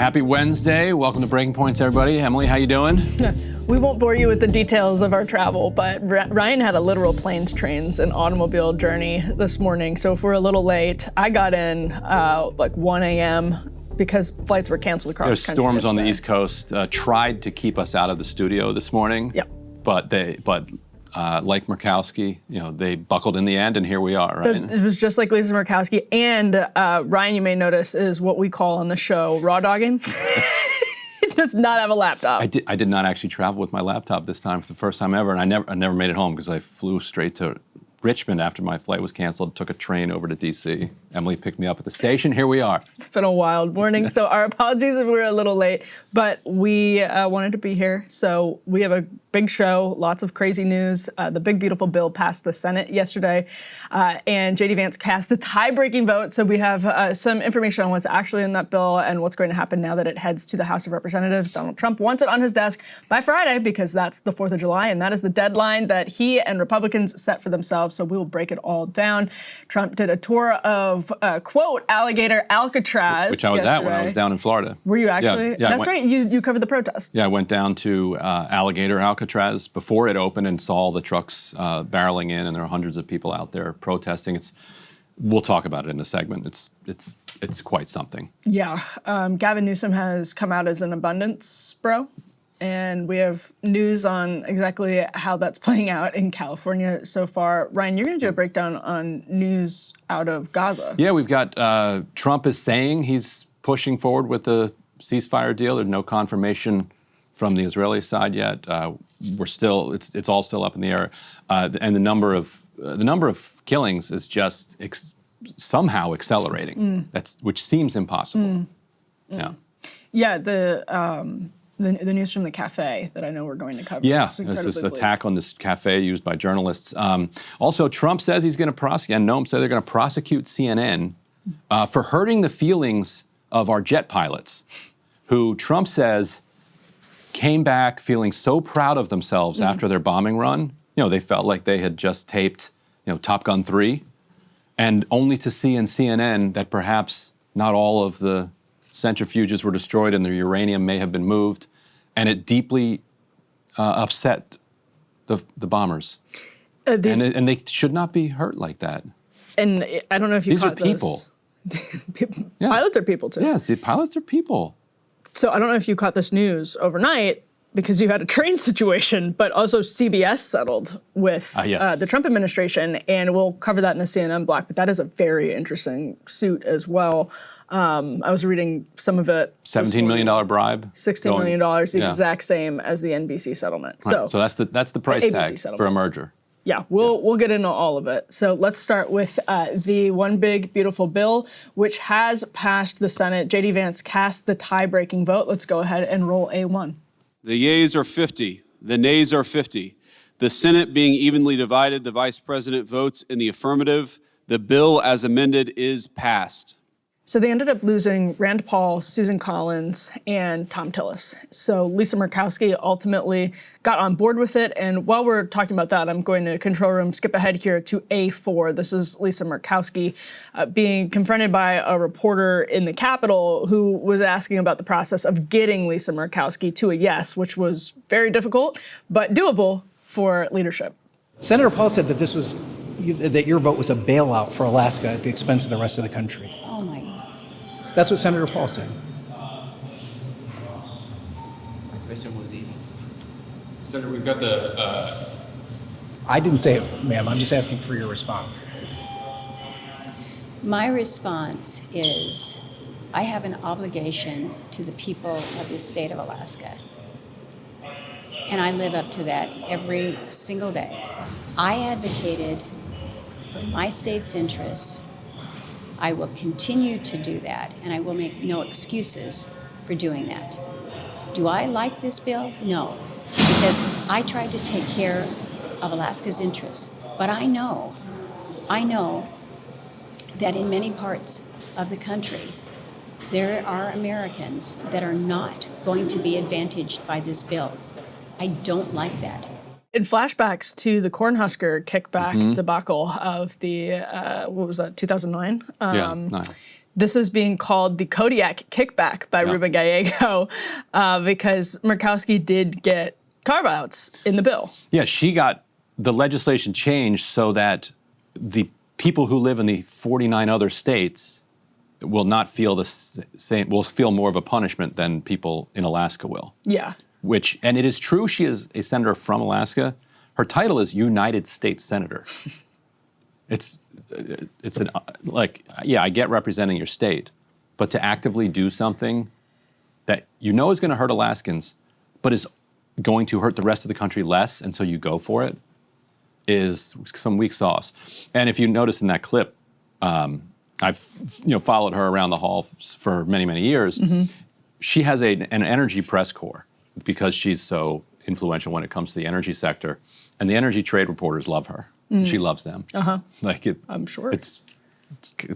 Happy Wednesday. Welcome to Breaking Points, everybody. Emily, how you doing? We won't bore you with the details of our travel, but Ryan had a literal planes, trains, and automobile journey this morning. So if we're a little late, I got in like 1 a.m. because flights were canceled across the country. Storms on the East Coast tried to keep us out of the studio this morning. Yep. But like Murkowski, they buckled in the end, and here we are, right? It was just like Lisa Murkowski. And Ryan, you may notice, is what we call on the show raw dogging. He does not have a laptop. I did not actually travel with my laptop this time for the first time ever, and I never made it home because I flew straight to Richmond after my flight was canceled, took a train over to D.C. Emily picked me up at the station. Here we are. It's been a wild morning, so our apologies if we're a little late, but we wanted to be here. So we have a big show, lots of crazy news. The big, beautiful bill passed the Senate yesterday, and J.D. Vance cast the tie-breaking vote. So we have some information on what's actually in that bill and what's going to happen now that it heads to the House of Representatives. Donald Trump wants it on his desk by Friday because that's the 4th of July, and that is the deadline that he and Republicans set for themselves. So we will break it all down. Trump did a tour of, quote, Alligator Alcatraz Which I was yesterday. at when I was down in Florida. Were you actually? Yeah, That's right. You covered the protests. Yeah, I went down to Alligator Alcatraz before it opened and saw all the trucks barreling in, and there are hundreds of people out there protesting. We'll talk about it in the segment. It's quite something. Yeah. Gavin Newsom has come out as an abundance bro. And we have news on exactly how that's playing out in California so far. Ryan, you're going to do a breakdown on news out of Gaza. Yeah, we've got Trump is saying he's pushing forward with the ceasefire deal. There's no confirmation from the Israeli side yet. It's all still up in the air, and the number of killings is just somehow accelerating. Which seems impossible. Yeah. Yeah. The news from the cafe that I know we're going to cover. Yeah, there's this attack on this cafe used by journalists. Also, Trump says he's going to prosecute, and Noam said they're going to prosecute CNN for hurting the feelings of our jet pilots, who Trump says came back feeling so proud of themselves after their bombing run. They felt like they had just taped, Top Gun 3, and only to see in CNN that perhaps not all of the centrifuges were destroyed and the uranium may have been moved, and it deeply upset the bombers. And they should not be hurt like that. And I don't know if you These are people. Yeah. Pilots are people too. Yes, the pilots are people. So I don't know if you caught this news overnight because you had a train situation, but also CBS settled with the Trump administration, and we'll cover that in the CNN block, but that is a very interesting suit as well. I was reading some of it. $17 million bribe. $16 million, the exact same as the NBC settlement. Right. So that's the price tag for a merger. Yeah, we'll get into all of it. So let's start with the one big, beautiful bill, which has passed the Senate. J.D. Vance cast the tie-breaking vote. Let's go ahead and roll A1. The yeas are 50. The nays are 50. The Senate being evenly divided, the Vice President votes in the affirmative. The bill as amended is passed. So they ended up losing Rand Paul, Susan Collins, and Tom Tillis. So Lisa Murkowski ultimately got on board with it. And while we're talking about that, I'm going to control room skip ahead here to A4. This is Lisa Murkowski being confronted by a reporter in the Capitol who was asking about the process of getting Lisa Murkowski to a yes, which was very difficult, but doable for leadership. Senator Paul said that that your vote was a bailout for Alaska at the expense of the rest of the country. Oh my God. That's what Senator Paul said. My question was easy. Senator, we've got the... I didn't say it, ma'am. I'm just asking for your response. My response is I have an obligation to the people of the state of Alaska. And I live up to that every single day. I advocated for my state's interests. I will continue to do that, and I will make no excuses for doing that. Do I like this bill? No, because I tried to take care of Alaska's interests. But I know that in many parts of the country, there are Americans that are not going to be advantaged by this bill. I don't like that. In flashbacks to the Cornhusker kickback debacle of the, what was that, 2009? No. This is being called the Kodiak kickback by Ruben Gallego because Murkowski did get carve-outs in the bill. Yeah, she got the legislation changed so that the people who live in the 49 other states will not feel the same, will feel more of a punishment than people in Alaska will. Yeah. Which, and it is true she is a senator from Alaska. Her title is United States Senator. It's I get representing your state, but to actively do something that you know is going to hurt Alaskans, but is going to hurt the rest of the country less, and so you go for it, is some weak sauce. And if you notice in that clip, I've followed her around the hall for many, many years. She has an energy press corps because she's so influential when it comes to the energy sector, and the energy trade reporters love her. She loves them. I'm sure. It's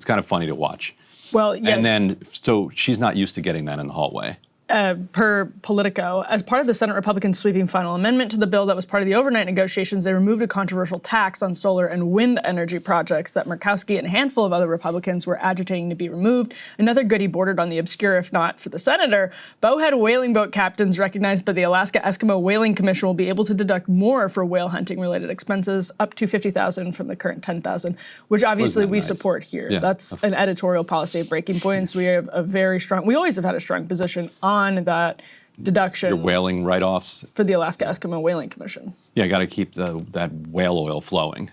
kind of funny to watch. Well, yeah. And then, so she's not used to getting that in the hallway. Per Politico, as part of the Senate Republicans' sweeping final amendment to the bill that was part of the overnight negotiations, they removed a controversial tax on solar and wind energy projects that Murkowski and a handful of other Republicans were agitating to be removed. Another goodie bordered on the obscure, if not for the senator. Bowhead whaling boat captains recognized by the Alaska Eskimo Whaling Commission will be able to deduct more for whale hunting-related expenses, up to $50,000 from the current $10,000, which obviously we support here. Yeah. That's an editorial policy of Breaking Points. We have a very strong, we always have had a strong position on that deduction. Your whaling write-offs. For the Alaska Eskimo Whaling Commission. Yeah, got to keep that whale oil flowing.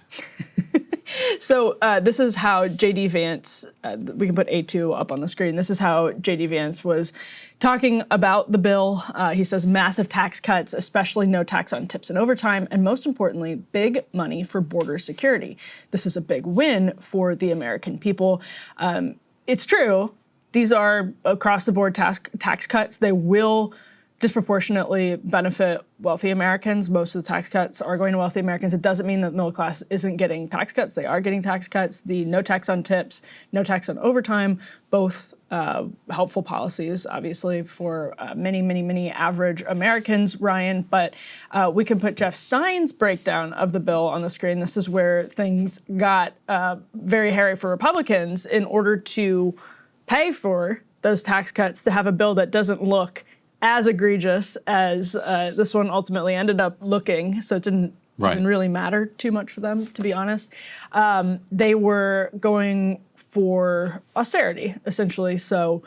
So this is how J.D. Vance, we can put A2 up on the screen. This is how J.D. Vance was talking about the bill. He says massive tax cuts, especially no tax on tips and overtime, and most importantly, big money for border security. This is a big win for the American people. It's true. These are across-the-board tax cuts. They will disproportionately benefit wealthy Americans. Most of the tax cuts are going to wealthy Americans. It doesn't mean that the middle class isn't getting tax cuts. They are getting tax cuts. The no tax on tips, no tax on overtime, both helpful policies, obviously, for many, many, many average Americans, Ryan. But we can put Jeff Stein's breakdown of the bill on the screen. This is where things got very hairy for Republicans in order to pay for those tax cuts, to have a bill that doesn't look as egregious as this one ultimately ended up looking. So it didn't even really matter too much for them, to be honest. They were going for austerity, essentially. So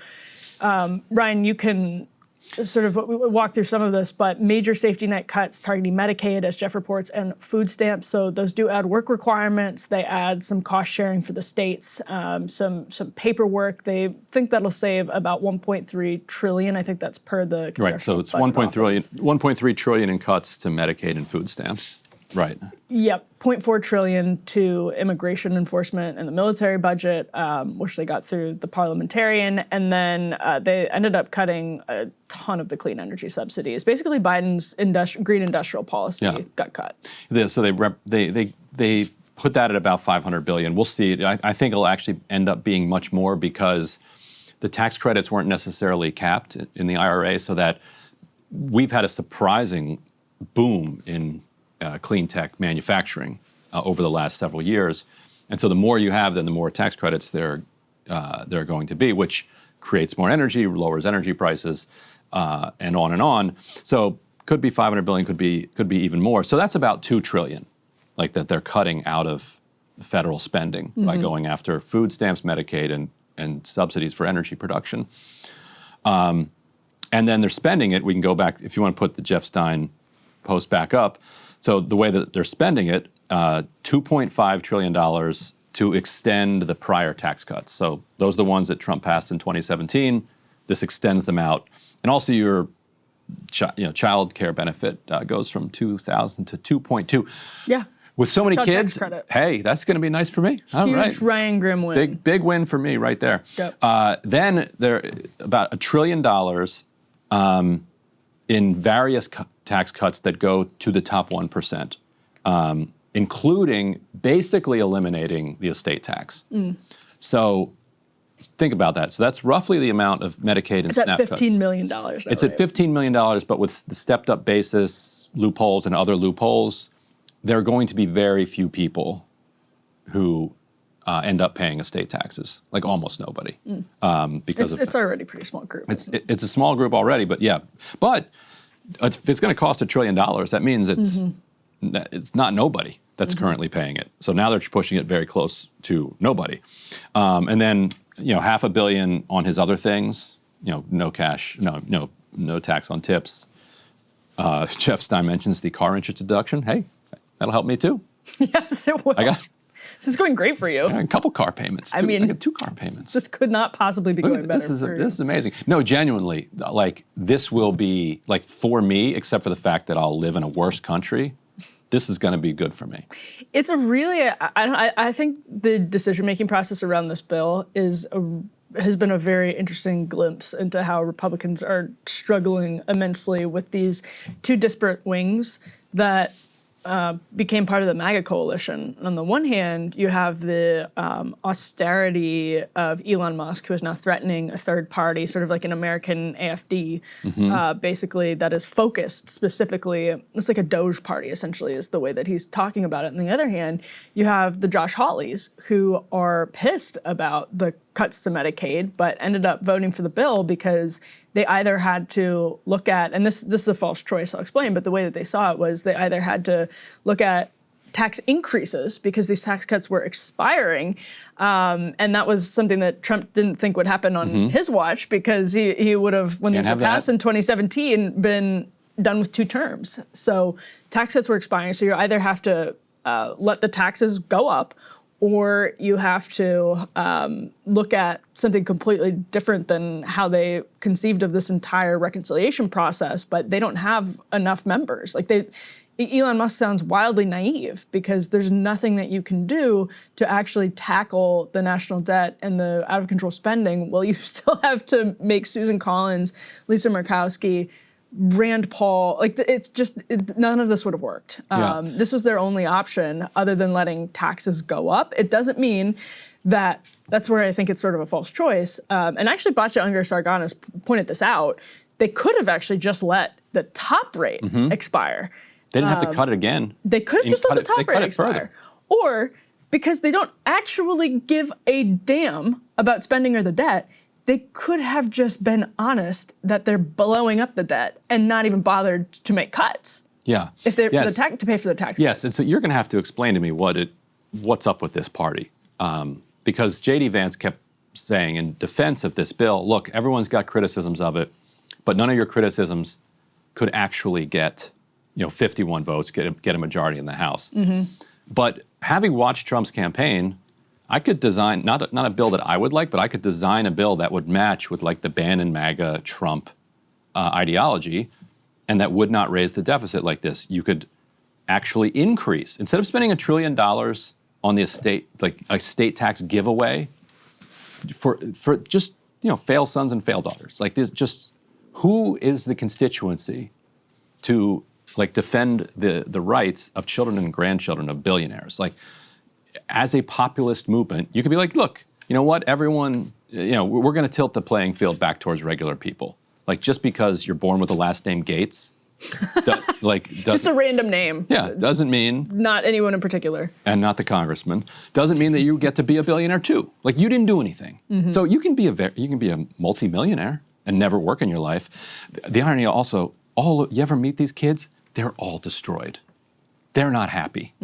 Ryan, you can sort of walk through some of this, but major safety net cuts targeting Medicaid, as Jeff reports, and food stamps. So those do add work requirements. They add some cost sharing for the states, some paperwork. They think that'll save about $1.3 trillion. I think that's per the Right. So it's $1.3 trillion in cuts to Medicaid and food stamps. Right. Yep, $0.4 trillion to immigration enforcement and the military budget, which they got through the parliamentarian, and then they ended up cutting a ton of the clean energy subsidies. Basically, Biden's green industrial policy got cut. So they put that at about $500 billion. We'll see. I think it'll actually end up being much more because the tax credits weren't necessarily capped in the IRA, so that we've had a surprising boom in clean tech manufacturing over the last several years. And so the more you have, then the more tax credits there are going to be, which creates more energy, lowers energy prices, and on and on. So could be $500 billion, could be even more. So that's about $2 trillion, like that they're cutting out of federal spending by going after food stamps, Medicaid, and subsidies for energy production. And then they're spending it. We can go back, if you want to put the Jeff Stein post back up. So the way that they're spending it, $2.5 trillion to extend the prior tax cuts. So those are the ones that Trump passed in 2017. This extends them out. And also your child care benefit goes from $2,000 to $2.2. Yeah. With so many Child kids, tax credit. hey, that's going to be nice for me. All Huge right. Ryan Grimm win. Big win for me right there. Yep. Then there about $1 trillion in various tax cuts that go to the top 1%, including basically eliminating the estate tax. So think about that. So that's roughly the amount of Medicaid and It's at SNAP cuts. $15 million now, It's at $15 million, but with the stepped up basis, loopholes, and other loopholes, there are going to be very few people who end up paying estate taxes, like almost nobody, because It's already a pretty small group. it's a small group already, but yeah. But if it's going to cost $1 trillion, that means it's not nobody that's currently paying it. So now they're pushing it very close to nobody. And then, $500 million on his other things, no cash, no tax on tips. Jeff Stein mentions the car interest deduction. Hey, that'll help me too. Yes, it will. This is going great for you. A couple car payments. I got 2 car payments. This could not possibly be going better for you. This is amazing. No, genuinely, like this will be, like for me, except for the fact that I'll live in a worse country, this is going to be good for me. It's a really, I think the decision-making process around this bill has been a very interesting glimpse into how Republicans are struggling immensely with these 2 disparate wings that became part of the MAGA coalition. On the one hand, you have the austerity of Elon Musk, who is now threatening a third party, sort of like an American AFD, basically, that is focused specifically. It's like a DOGE party, essentially, is the way that he's talking about it. On the other hand, you have the Josh Hawleys, who are pissed about the cuts to Medicaid, but ended up voting for the bill because they either had to look at, and this is a false choice, I'll explain, but the way that they saw it was they either had to look at tax increases because these tax cuts were expiring, and that was something that Trump didn't think would happen on his watch because he would have, when these were passed in 2017, been done with 2 terms. So tax cuts were expiring, so you either have to let the taxes go up, or you have to look at something completely different than how they conceived of this entire reconciliation process, but they don't have enough members. Elon Musk sounds wildly naive because there's nothing that you can do to actually tackle the national debt and the out-of-control spending. Well, you still have to make Susan Collins, Lisa Murkowski, Rand Paul, none of this would have worked. This was their only option other than letting taxes go up. It doesn't mean that's where I think it's sort of a false choice. And actually, Batya Ungar-Sargon pointed this out. They could have actually just let the top rate expire. They didn't have to cut it again. They could have just let the top rate expire. Or because they don't actually give a damn about spending or the debt, they could have just been honest that they're blowing up the debt and not even bothered to make cuts. Yeah. If they're to pay for the tax. Yes, cuts. and so you're going to have to explain to me what's up with this party, because J.D. Vance kept saying in defense of this bill, look, everyone's got criticisms of it, but none of your criticisms could actually get 51 votes, get a majority in the House. But having watched Trump's campaign, I could design, not a bill that I would like, but I could design a bill that would match with like the Bannon MAGA Trump ideology, and that would not raise the deficit like this. You could actually increase, instead of spending $1 trillion on the estate, like a state tax giveaway for just, fail sons and fail daughters. Like this, just who is the constituency to like defend the rights of children and grandchildren of billionaires? Like, as a populist movement, you could be like, look, you know what, everyone, we're going to tilt the playing field back towards regular people. Like, just because you're born with the last name Gates, just a random name. Yeah, doesn't mean. Not anyone in particular. And not the congressman. Doesn't mean that you get to be a billionaire too. Like, you didn't do anything. So you can be a multimillionaire and never work in your life. The irony also, you ever meet these kids? They're all destroyed. They're not happy.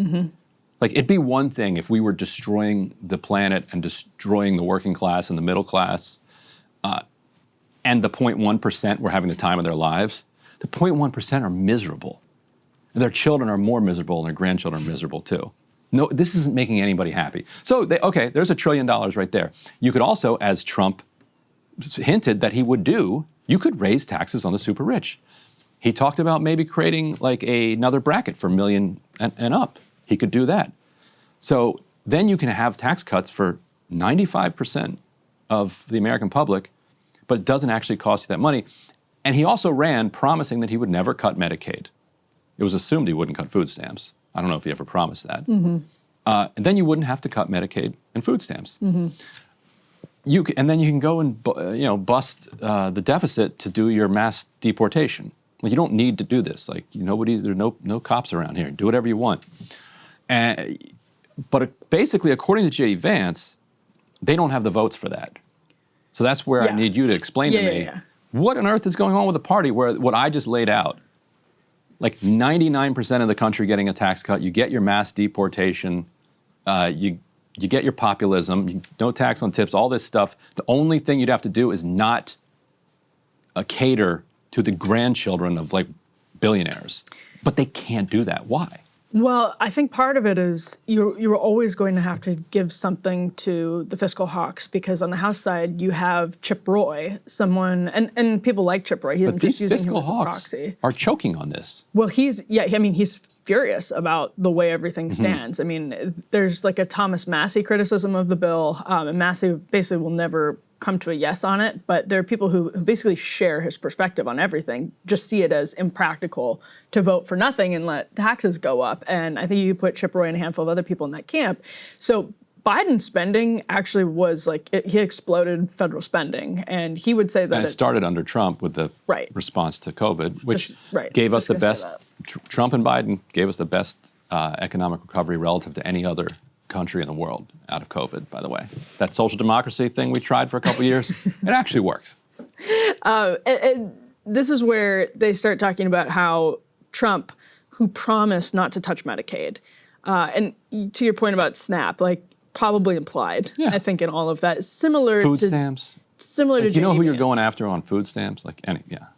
Like, it'd be one thing if we were destroying the planet and destroying the working class and the middle class, and the 0.1% were having the time of their lives. The 0.1% are miserable. And their children are more miserable, and their grandchildren are miserable too. No, this isn't making anybody happy. So, there's $1 trillion right there. You could also, as Trump hinted that he would do, you could raise taxes on the super rich. He talked about maybe creating like another bracket for million and up. He could do that. So then you can have tax cuts for 95% of the American public, but it doesn't actually cost you that money. And he also ran promising that he would never cut Medicaid. It was assumed he wouldn't cut food stamps. I don't know if he ever promised that. And then you wouldn't have to cut Medicaid and food stamps. and then you can go and bust the deficit to do your mass deportation. Like, you don't need to do this. Like, there's no cops around here. Do whatever you want. But basically, according to J.D. Vance, they don't have the votes for that. So that's where I need you to explain to me what on earth is going on with the party where what I just laid out. Like 99% of the country getting a tax cut, you get your mass deportation, you get your populism, no tax on tips, all this stuff. The only thing you'd have to do is not cater to the grandchildren of like billionaires. But they can't do that. Why? Well, I think part of it is you're always going to have to give something to the fiscal hawks, because on the House side you have Chip Roy, someone, and people like Chip Roy. He's just using him as a proxy. Are choking on this. Well, he's furious about the way everything stands. I mean, there's like a Thomas Massey criticism of the bill, and Massey basically will never come to a yes on it, but there are people who basically share his perspective on everything, just see it as impractical to vote for nothing and let taxes go up. And I think you put Chip Roy and a handful of other people in that camp. So Biden's spending actually was he exploded federal spending, and he would say that and it started under Trump with the response to COVID, which gave us the best. Trump and Biden gave us the best economic recovery relative to any other country in the world out of COVID, by the way. That social democracy thing we tried for a couple of years, it actually works. And this is where they start talking about how Trump, who promised not to touch Medicaid, and to your point about SNAP, like probably implied, I think, in all of that, similar food to stamps. Similar to you know who you're Vance. going after on food stamps?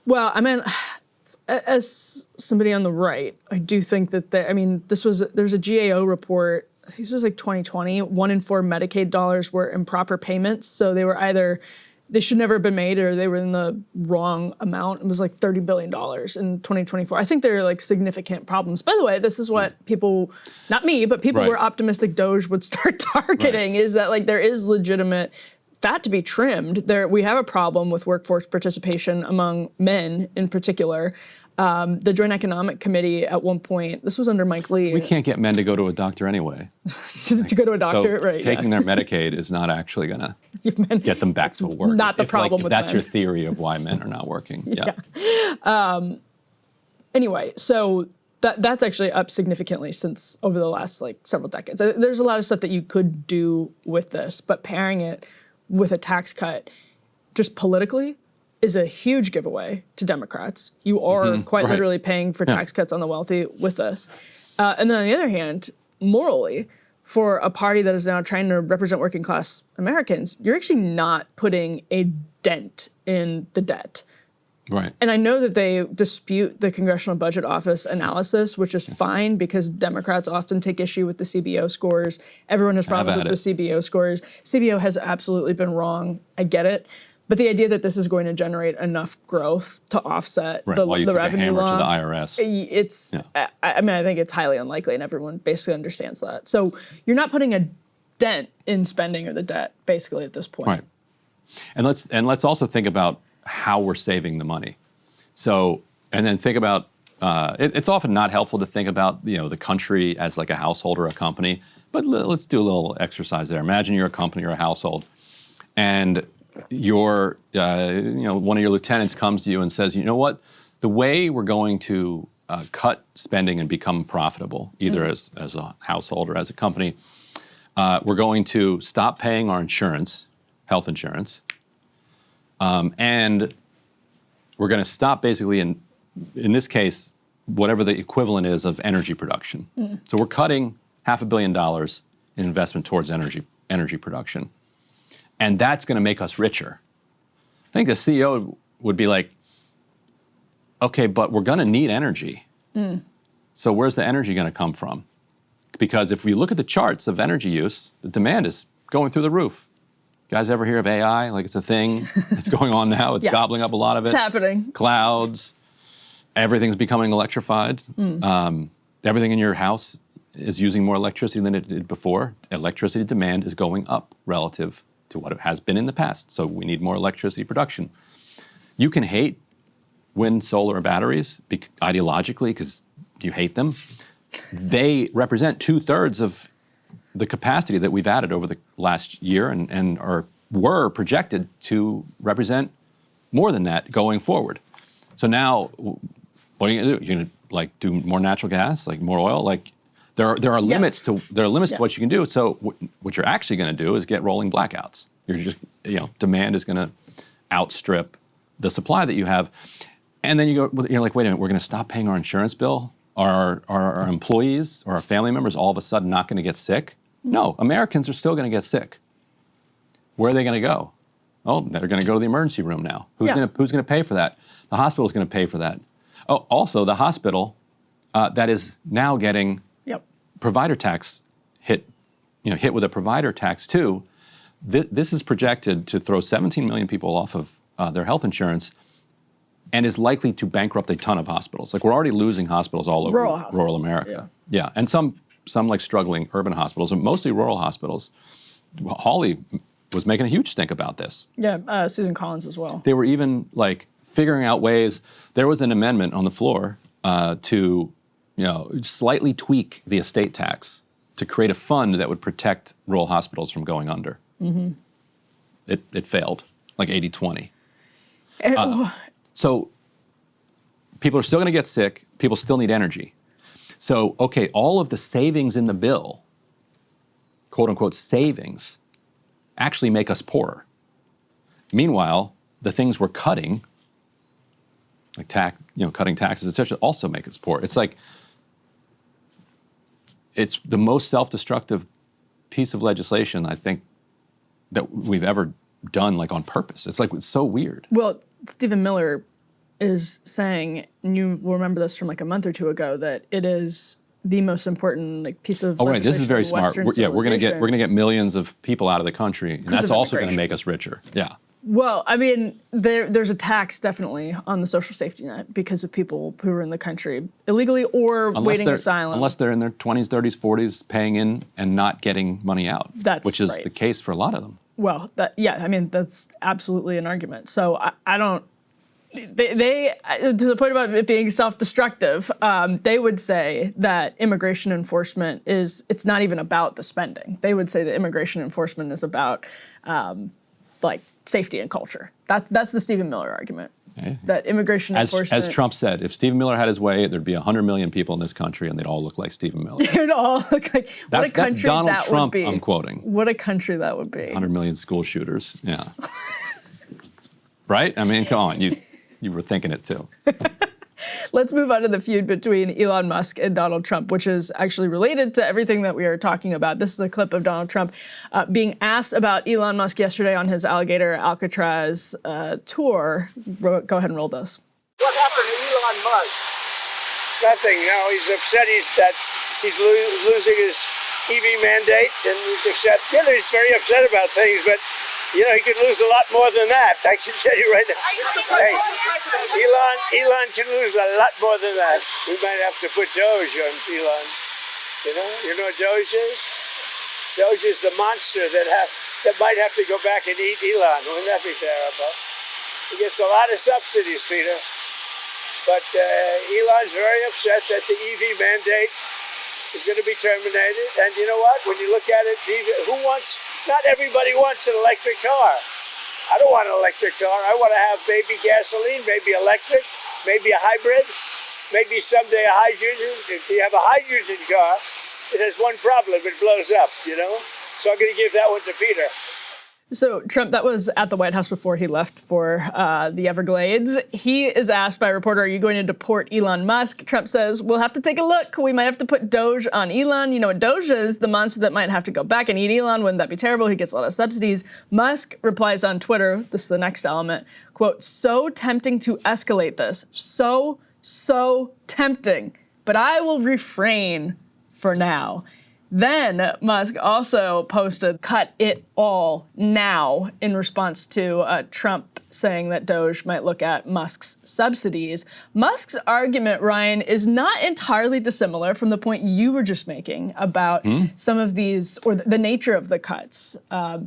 Well, I mean, as somebody on the right, I do think that there's a GAO report. I think this was like 2020. 1 in 4 Medicaid dollars were improper payments, so they were either they should never have been made or they were in the wrong amount. It was like $30 billion in 2024. I think there are like significant problems. By the way, this is what people, not me, but people were optimistic DOGE would start targeting, is that like there is legitimate fat to be trimmed. We have a problem with workforce participation among men in particular. The Joint Economic Committee at one point, this was under Mike Lee. We can't get men to go to a doctor anyway. to go to a doctor, so taking their Medicaid is not actually going to get them back to work. Not the problem with that's men. your theory of why men are not working. Anyway, so that's actually up significantly since over the last like several decades. There's a lot of stuff that you could do with this, but pairing it with a tax cut just politically is a huge giveaway to Democrats. You are quite literally paying for tax cuts on the wealthy with this. And then on the other hand, morally, for a party that is now trying to represent working class Americans, you're actually not putting a dent in the debt. Right. And I know that they dispute the Congressional Budget Office analysis, which is fine because Democrats often take issue with the CBO scores. Everyone has problems with the CBO scores. CBO has absolutely been wrong. I get it. But the idea that this is going to generate enough growth to offset the revenue law, to the IRS. It's, I mean, I think it's highly unlikely, and everyone basically understands that. So you're not putting a dent in spending or the debt, basically, at this point. Right. And let's also think about how we're saving the money. So, and then think about, it's often not helpful to think about, the country as like a household or a company, but let's do a little exercise there. Imagine you're a company or a household, and one of your lieutenants comes to you and says, you know what, the way we're going to cut spending and become profitable, either as a household or as a company, we're going to stop paying our insurance, health insurance, and we're going to stop basically, in this case, whatever the equivalent is of energy production. So we're cutting $500 million in investment towards energy production. And that's going to make us richer. I think the CEO would be like, okay, but we're going to need energy. So where's the energy going to come from? Because if we look at the charts of energy use, the demand is going through the roof. You guys ever hear of AI? Like it's a thing that's going on now. It's gobbling up a lot of it. It's happening. Clouds. Everything's becoming electrified. Everything in your house is using more electricity than it did before. Electricity demand is going up relative to what it has been in the past. So we need more electricity production. You can hate wind, solar, or batteries ideologically because you hate them. They represent 2/3 of the capacity that we've added over the last year and are were projected to represent more than that going forward. So now, what are you going to do? You're going to like do more natural gas, like more oil? Like there are limits to what you can do. So what you're actually going to do is get rolling blackouts. You're just demand is going to outstrip the supply that you have, and then you're like, wait a minute, we're going to stop paying our insurance bill. Are our employees or our family members all of a sudden not going to get sick? No, Americans are still going to get sick. Where are they going to go? Oh, they're going to go to the emergency room now. Who's going to pay for that? The hospital's going to pay for that. Oh, also the hospital that is now getting provider tax hit with a provider tax too. This is projected to throw 17 million people off of their health insurance, and is likely to bankrupt a ton of hospitals. Like we're already losing hospitals all over rural America. Yeah, and some like struggling urban hospitals, and mostly rural hospitals. Hawley was making a huge stink about this. Yeah, Susan Collins as well. They were even like figuring out ways. There was an amendment on the floor to slightly tweak the estate tax to create a fund that would protect rural hospitals from going under. Mm-hmm. It failed, like 80-20. So people are still going to get sick. People still need energy. So, okay, all of the savings in the bill, quote unquote savings, actually make us poorer. Meanwhile, the things we're cutting, like cutting taxes, etc., also make us poor. It's like, it's the most self-destructive piece of legislation, I think, that we've ever done, like on purpose. It's like, it's so weird. Well, Stephen Miller is saying, and you will remember this from like a month or two ago, that it is the most important piece of legislation. Right, this is very smart. We're going to get millions of people out of the country, and that's also going to make us richer. Yeah. Well, I mean, there's a tax definitely on the social safety net because of people who are in the country illegally or waiting asylum. Unless they're in their 20s, 30s, 40s, paying in and not getting money out, which is the case for a lot of them. Well, I mean, that's absolutely an argument. So I don't, they to the point about it being self-destructive, they would say that immigration enforcement it's not even about the spending. They would say that immigration enforcement is about like safety and culture. That's the Stephen Miller argument. Okay. That immigration enforcement... As Trump said, if Stephen Miller had his way, there'd be 100 million people in this country and they'd all look like Stephen Miller. They'd all look like... What a country that's Donald that Trump, would be. I'm quoting. What a country that would be. 100 million school shooters, yeah. Right? I mean, come on, you were thinking it too. Let's move on to the feud between Elon Musk and Donald Trump, which is actually related to everything that we are talking about. This is a clip of Donald Trump being asked about Elon Musk yesterday on his Alligator Alcatraz tour. Go ahead and roll this. What happened to Elon Musk? Nothing. No, he's upset that he's losing his EV mandate, and he's very upset about things, but he could lose a lot more than that. I can tell you right now. Hey, Elon can lose a lot more than that. We might have to put DOGE on Elon. You know what DOGE is? DOGE is the monster that might have to go back and eat Elon. Wouldn't that be terrible? He gets a lot of subsidies, Peter. But Elon's very upset that the EV mandate is going to be terminated. And you know what? When you look at it, not everybody wants an electric car. I don't want an electric car. I want to have maybe gasoline, maybe electric, maybe a hybrid, maybe someday a hydrogen. If you have a hydrogen car, it has one problem. It blows up, So I'm going to give that one to Peter. So Trump, that was at the White House before he left for the Everglades. He is asked by a reporter, are you going to deport Elon Musk? Trump says, we'll have to take a look. We might have to put DOGE on Elon. You know what DOGE is? The monster that might have to go back and eat Elon. Wouldn't that be terrible? He gets a lot of subsidies. Musk replies on Twitter, this is the next element, quote, so tempting to escalate this. So tempting. But I will refrain for now. Then Musk also posted, cut it all now, in response to Trump saying that DOGE might look at Musk's subsidies. Musk's argument, Ryan, is not entirely dissimilar from the point you were just making about some of these, or the nature of the cuts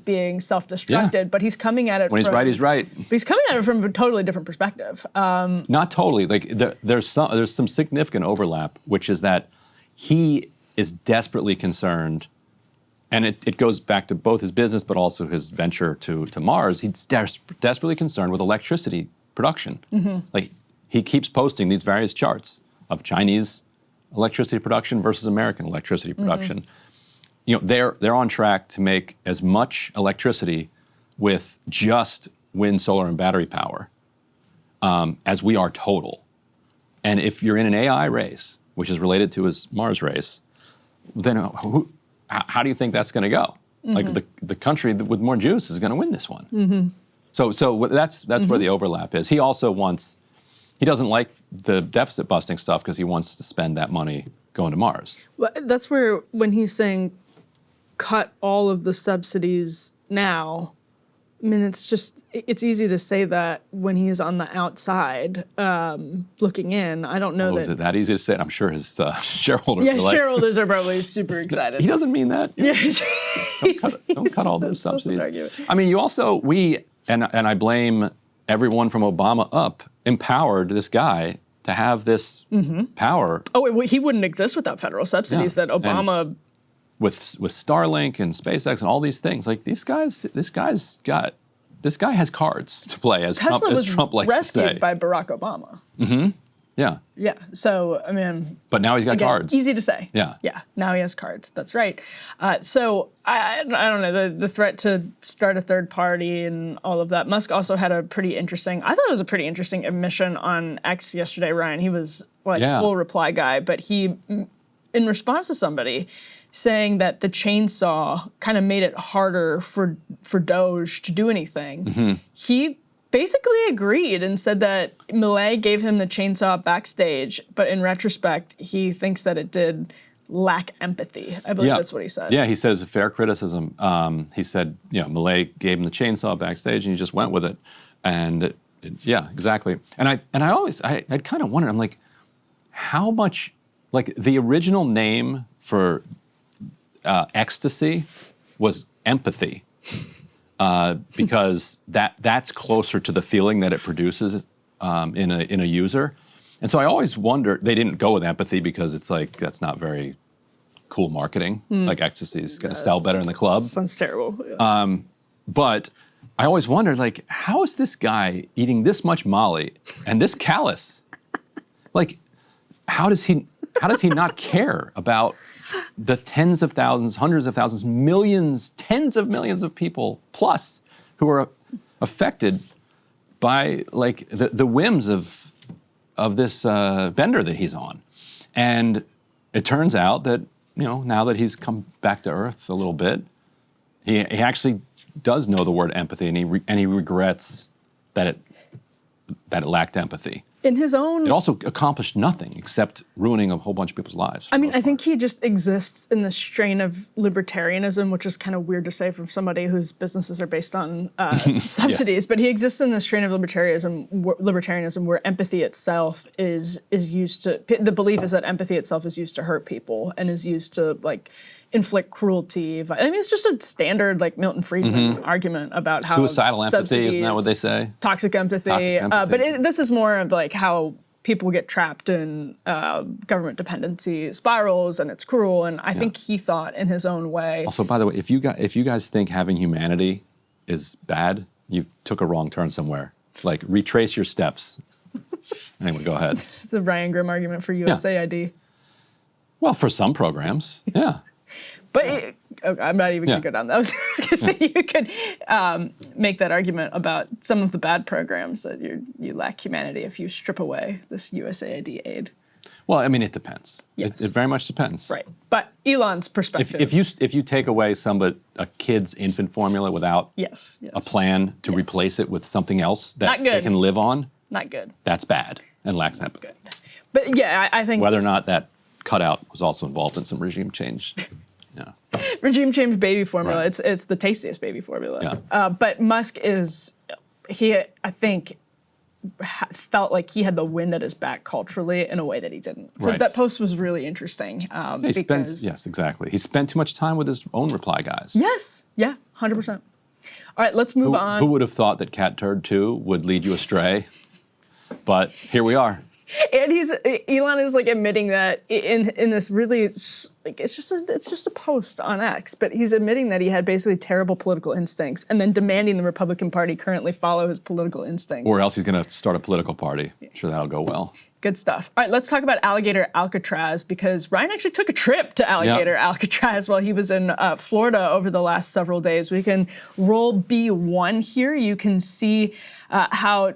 being self-destructed, but he's coming at it when he's right, he's right. But he's coming at it from a totally different perspective. Not totally. Like there's some significant overlap, which is that he is desperately concerned and it goes back to both his business, but also his venture to Mars. He's desperately concerned with electricity production. Like, he keeps posting these various charts of Chinese electricity production versus American electricity production. You know, they're on track to make as much electricity with just wind, solar, and battery power as we are total. And if you're in an AI race, which is related to his Mars race, then how do you think that's going to go? Like, the country with more juice is going to win this one. So that's where the overlap is. He also wants, he doesn't like the deficit busting stuff because he wants to spend that money going to Mars. Well, that's where, when he's saying cut all of the subsidies now, I mean, it's easy to say that when he's on the outside looking in. I don't know that. Is it that easy to say? I'm sure his shareholders are like, shareholders are probably super excited. he doesn't mean that. Don't cut all those subsidies. I mean, you also, and I blame everyone from Obama up, empowered this guy to have this power. Oh, he wouldn't exist without federal subsidies that Obama... And with Starlink and SpaceX and all these things, like this guy has cards to play, as Tesla Trump likes was to say. rescued by Barack Obama. Yeah. Yeah, so, I mean... But now he's got again, cards. Easy to say. Yeah. Yeah, now he has cards, that's right. So, I don't know, the threat to start a third party and all of that. Musk also had a pretty interesting, I thought it was a pretty interesting admission on X yesterday, Ryan. He was like full reply guy, but he, in response to somebody saying that the chainsaw kind of made it harder for DOGE to do anything, he basically agreed and said that Milei gave him the chainsaw backstage, but in retrospect, he thinks that it did lack empathy. I believe that's what he said. Yeah, he said it's a fair criticism. He said, Milei gave him the chainsaw backstage and he just went with it. And yeah, exactly. And I kind of wondered, I'm like, how much, like, the original name for ecstasy was empathy, because that's closer to the feeling that it produces in a user. And so I always wonder, they didn't go with empathy because it's like, that's not very cool marketing. Like, ecstasy is going to sell better in the club. Sounds terrible. Yeah. But I always wondered, like, how is this guy eating this much Molly and this callous? Like, how does he not care about the tens of thousands, hundreds of thousands, millions, tens of millions of people plus who are affected by, like, the whims of this bender that he's on? And it turns out that, now that he's come back to earth a little bit, he actually does know the word empathy, and he regrets that it lacked empathy. In his own... It also accomplished nothing except ruining a whole bunch of people's lives. I mean, I think he just exists in the strain of libertarianism, which is kind of weird to say from somebody whose businesses are based on subsidies. Yes. But he exists in the strain of libertarianism where empathy itself is used to... The belief is that empathy itself is used to hurt people and is used to, like, inflict cruelty. I mean, it's just a standard, like, Milton Friedman argument about how suicidal empathy, isn't that what they say? Toxic empathy. But this is more of, like, how people get trapped in government dependency spirals, and it's cruel. And I think he thought in his own way. Also, by the way, if you guys think having humanity is bad, you took a wrong turn somewhere. Like, retrace your steps. Anyway, go ahead. It's the Ryan Grimm argument for USAID. Well, for some programs, yeah. But I'm not even going to go down that. I was going to say you could make that argument about some of the bad programs that you lack humanity if you strip away this USAID aid. Well, I mean, it depends. Yes. It very much depends. Right. But Elon's perspective. If you take away a kid's infant formula without a plan to replace it with something else that they can live on, not good. That's bad and lacks empathy. Good. But yeah, I think whether or not that cutout was also involved in some regime change. Yeah. Regime change baby formula. Right. It's the tastiest baby formula. Yeah. But Musk I think, felt like he had the wind at his back culturally in a way that he didn't. So that post was really interesting. Yes, exactly. He spent too much time with his own reply guys. Yes. Yeah. 100%. All right. Let's move on. Who would have thought that Cat Turd 2 would lead you astray? But here we are. And Elon is like admitting that in this really like it's just a post on X, but he's admitting that he had basically terrible political instincts and then demanding the Republican Party currently follow his political instincts. Or else he's going to start a political party. I'm sure that'll go well. Good stuff. All right, let's talk about Alligator Alcatraz, because Ryan actually took a trip to Alligator Alcatraz while he was in Florida over the last several days. We can roll B1 here. You can see how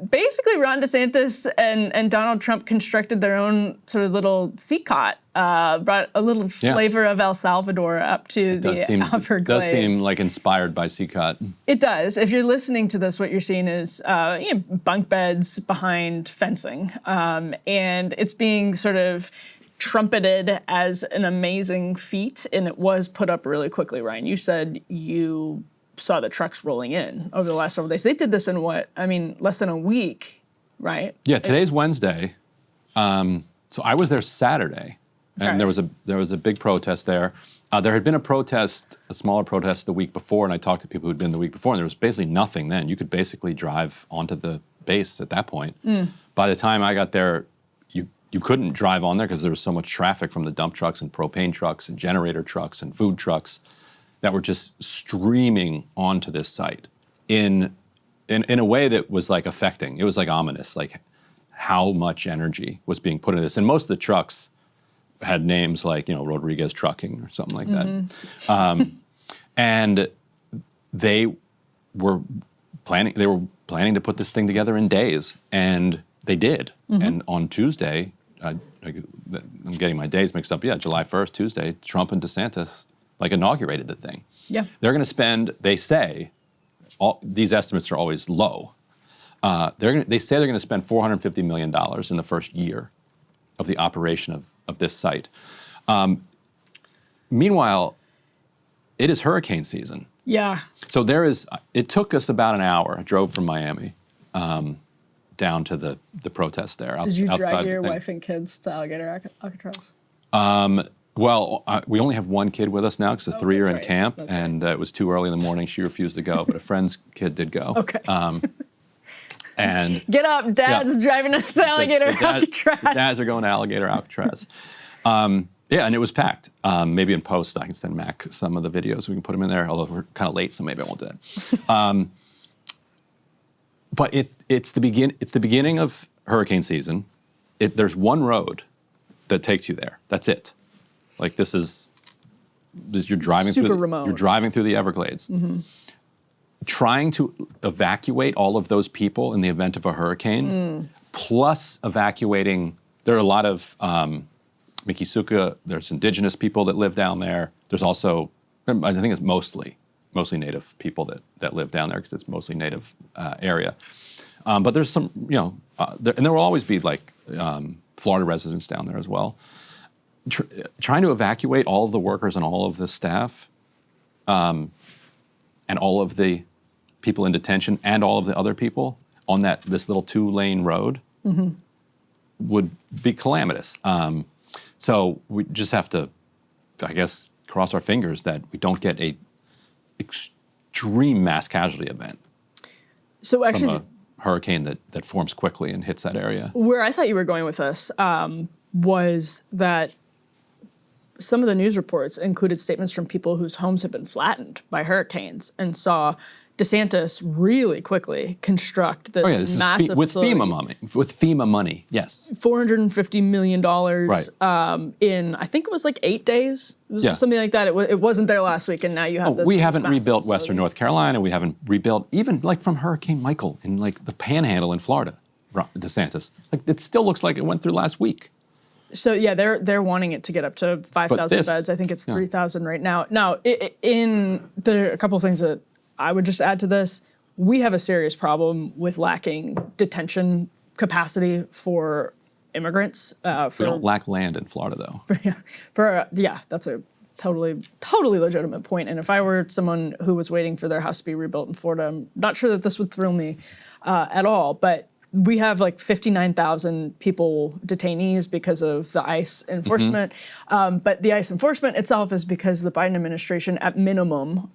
basically Ron DeSantis and Donald Trump constructed their own sort of little Seacot, brought a little flavor of El Salvador up to the Everglades. It does seem like inspired by Seacot. It does. If you're listening to this, what you're seeing is bunk beds behind fencing. And it's being sort of trumpeted as an amazing feat, and it was put up really quickly, Ryan. You said you saw the trucks rolling in over the last several days. They did this in less than a week, right? Yeah, today's Wednesday. So I was there Saturday, and there was a big protest there. There had been a smaller protest the week before, and I talked to people who'd been the week before, and there was basically nothing then. You could basically drive onto the base at that point. By the time I got there, you couldn't drive on there because there was so much traffic from the dump trucks and propane trucks and generator trucks and food trucks that were just streaming onto this site in a way that was like affecting. It was like ominous, like how much energy was being put into this. And most of the trucks had names like, Rodriguez Trucking or something like that. And they were planning to put this thing together in days, and they did. And on Tuesday, I'm getting my days mixed up. Yeah, July 1st, Tuesday, Trump and DeSantis inaugurated the thing. Yeah. They're going to spend, they say, these estimates are always low. They say they're going to spend $450 million in the first year of the operation of this site. Meanwhile, it is hurricane season. Yeah. So it took us about an hour. I drove from Miami down to the protest there. Did you drag your wife and kids to Alligator Alcatraz? Well, we only have one kid with us now because the three are in camp, That's and it was too early in the morning. She refused to go, but a friend's kid did go. Okay. And get up, Dad's driving us to Alligator Alcatraz. The dads are going to Alligator Alcatraz. And it was packed. Maybe in post I can send Mac some of the videos. We can put them in there, although we're kind of late, so maybe I won't do that. But it's the beginning of hurricane season. There's one road that takes you there. That's it. Like you're driving super through. Remote. You're driving through the Everglades, trying to evacuate all of those people in the event of a hurricane, plus evacuating. There are a lot of Mikisuka. There's indigenous people that live down there. There's also, I think it's mostly native people that live down there because it's mostly native area. But there's some, and there will always be Florida residents down there as well. Trying to evacuate all of the workers and all of the staff and all of the people in detention and all of the other people on this little 2-lane road would be calamitous. So we just have to, I guess, cross our fingers that we don't get a extreme mass casualty event. So actually, from a hurricane that forms quickly and hits that area. Where I thought you were going with this was that some of the news reports included statements from people whose homes have been flattened by hurricanes and saw DeSantis really quickly construct this massive with FEMA money, yes. $450 million right. In, I think it was 8 days, something like that. It wasn't there last week, and now you have this. We haven't rebuilt Western North Carolina. We haven't rebuilt even from Hurricane Michael in the Panhandle in Florida. DeSantis, it still looks like it went through last week. So yeah, they're wanting it to get up to 5,000 beds. I think it's 3,000 right now. Now, there are a couple of things that I would just add to this. We have a serious problem with lacking detention capacity for immigrants. We don't lack land in Florida, though. That's a totally legitimate point. And if I were someone who was waiting for their house to be rebuilt in Florida, I'm not sure that this would thrill me at all. But we have 59,000 people detainees because of the ICE enforcement. But the ICE enforcement itself is because the Biden administration, at minimum,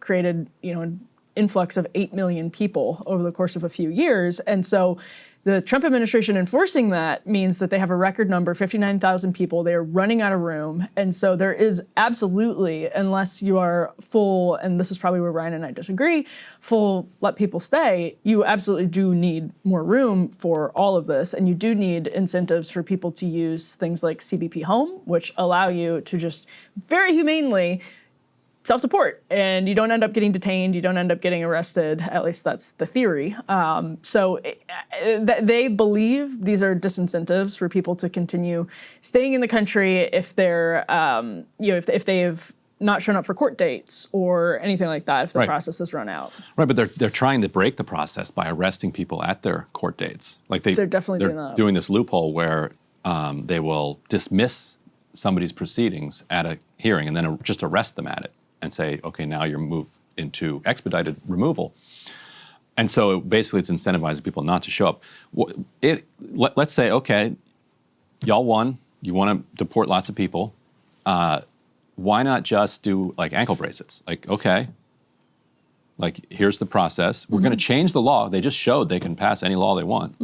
created an influx of 8 million people over the course of a few years. And so the Trump administration enforcing that means that they have a record number, 59,000 people. They are running out of room. And so there is absolutely, unless you are full, and this is probably where Ryan and I disagree, full let people stay, you absolutely do need more room for all of this. And you do need incentives for people to use things like CBP Home, which allow you to just very humanely self-deport, and you don't end up getting detained, you don't end up getting arrested, at least that's the theory. They believe these are disincentives for people to continue staying in the country if they're, if they've not shown up for court dates or anything like that, if the process has run out. Right, but they're trying to break the process by arresting people at their court dates. Like they're definitely doing that. Doing this loophole where they will dismiss somebody's proceedings at a hearing and then just arrest them at it and say, okay, now you're moved into expedited removal. And so basically it's incentivizing people not to show up. Let's say, okay, y'all won, you want to deport lots of people, why not just do like ankle bracelets? Like, okay, like here's the process. We're going to change the law. They just showed they can pass any law they want.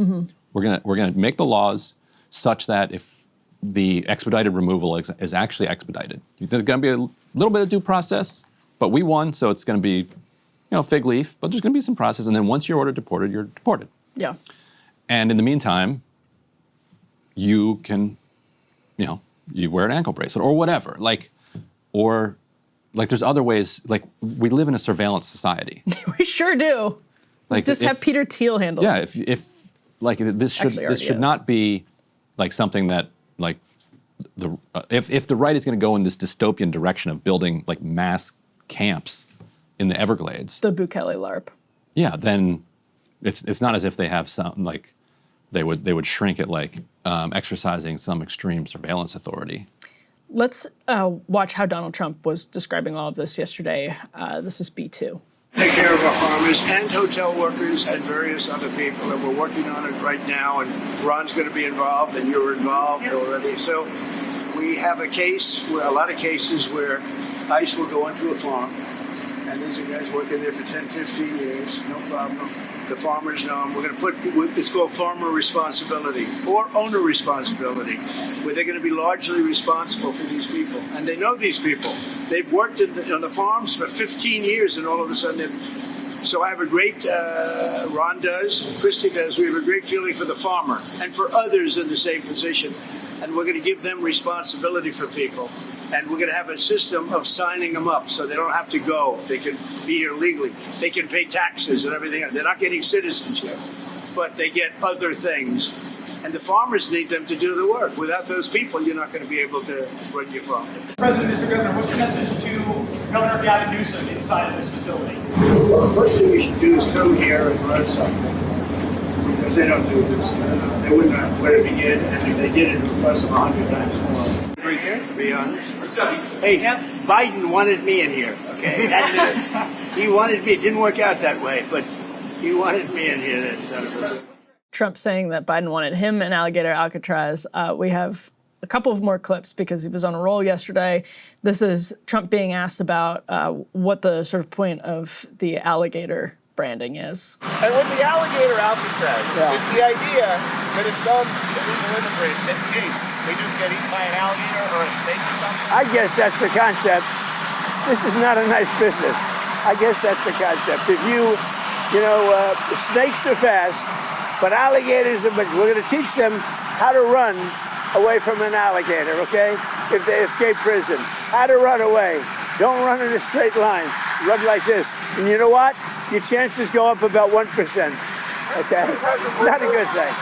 We're going to make the laws such that if the expedited removal is actually expedited, there's going to be a little bit of due process, but we won, so it's going to be, fig leaf, but there's going to be some process, and then once you're ordered deported, you're deported. Yeah. And in the meantime, you can, you wear an ankle bracelet or whatever, or there's other ways, we live in a surveillance society. We sure do. Just have Peter Thiel handle it. Yeah, if this should not be something that if the right is going to go in this dystopian direction of building mass camps in the Everglades, the Bukele LARP. Yeah, then it's not as if they have some they would shrink it exercising some extreme surveillance authority. Let's watch how Donald Trump was describing all of this yesterday. This is B2. Take care of our farmers and hotel workers and various other people, and we're working on it right now, and Ron's going to be involved, and you're involved already. So we have a lot of cases where ICE will go into a farm, and these are guys working there for 10, 15 years, no problem. The farmers know them. We're going to put, it's called farmer responsibility or owner responsibility, where they're going to be largely responsible for these people. And they know these people. They've worked on the farms for 15 years, and all of a sudden so I have a great, Ron does, Christie does, we have a great feeling for the farmer and for others in the same position. And we're going to give them responsibility for people. And we're going to have a system of signing them up so they don't have to go. They can be here legally. They can pay taxes and everything else. They're not getting citizenship, but they get other things. And the farmers need them to do the work. Without those people, you're not going to be able to run your farm. President, Mr. Governor, what's your message to Governor Gavin Newsom inside of this facility? Well, the first thing we should do is come here and run something. Because they don't do this. They wouldn't know where to begin. And if they did, it would cost them 100 times more. Right there, to be honest. Hey, Biden wanted me in here, okay? He wanted me. It didn't work out that way, but he wanted me in here. That's Trump saying that Biden wanted him in Alligator Alcatraz. We have a couple of more clips because he was on a roll yesterday. This is Trump being asked about what the sort of point of the alligator branding is. And with the Alligator Alcatraz, it's the idea that if some illegal immigrant escapes, they just get eaten by an alligator or a snake or something? I guess that's the concept. This is not a nice business. I guess that's the concept. If snakes are fast, but alligators are, but we're going to teach them how to run away from an alligator, okay? If they escape prison, how to run away. Don't run in a straight line. Run like this. And you know what? Your chances go up about 1%, okay? Not a good thing.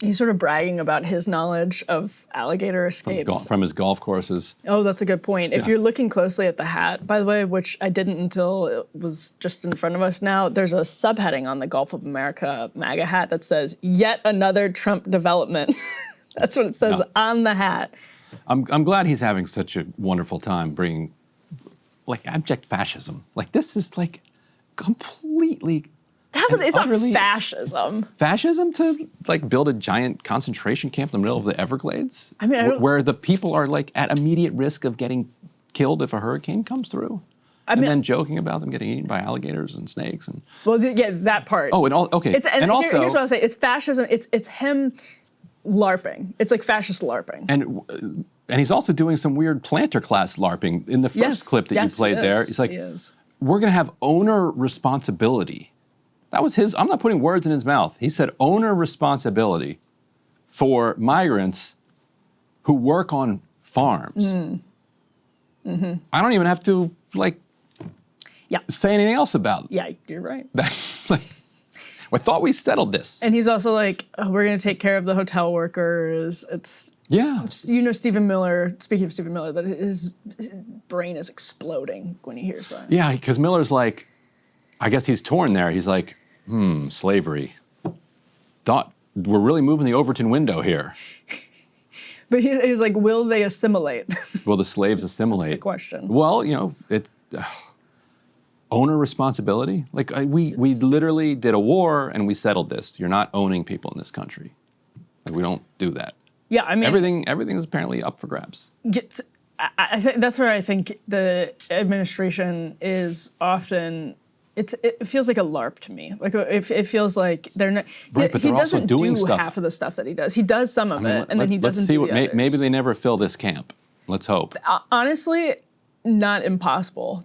He's sort of bragging about his knowledge of alligator escapes. From his golf courses. Oh, that's a good point. If you're looking closely at the hat, by the way, which I didn't until it was just in front of us now, there's a subheading on the Gulf of America MAGA hat that says, "Yet another Trump development." That's what it says on the hat. I'm glad he's having such a wonderful time bringing, abject fascism. This is, completely... It's not fascism. Fascism to build a giant concentration camp in the middle of the Everglades? I mean, where the people are at immediate risk of getting killed if a hurricane comes through? and then joking about them getting eaten by alligators and snakes and. Well, yeah, that part. Oh, and okay. And also, here's what I'll say: it's fascism. It's him LARPing. It's like fascist LARPing. And he's also doing some weird planter class LARPing in the first clip that you played there. He's like, we're going to have owner responsibility. That was his. I'm not putting words in his mouth. He said owner responsibility for migrants who work on farms. Mm-hmm. I don't even have to say anything else about it. Yeah, you're right. I thought we settled this. And he's also like, oh, we're going to take care of the hotel workers. It's Stephen Miller. Speaking of Stephen Miller, that his brain is exploding when he hears that. Yeah, because Miller's like, I guess he's torn there. He's like, slavery. We're really moving the Overton window here. But he's like, will they assimilate? Will the slaves assimilate? That's the question. Well, owner responsibility. Like we literally did a war and we settled this. You're not owning people in this country. Like, we don't do that. Yeah, I mean everything is apparently up for grabs. I think that's where I think the administration is often. It feels like a LARP to me. Like it feels like they're not. Right, but he they're doesn't also doing do stuff. Half of the stuff that he does. He does some of it, and then he doesn't. Let's see do what. the others. Maybe they never fill this camp. Let's hope. Honestly, not impossible.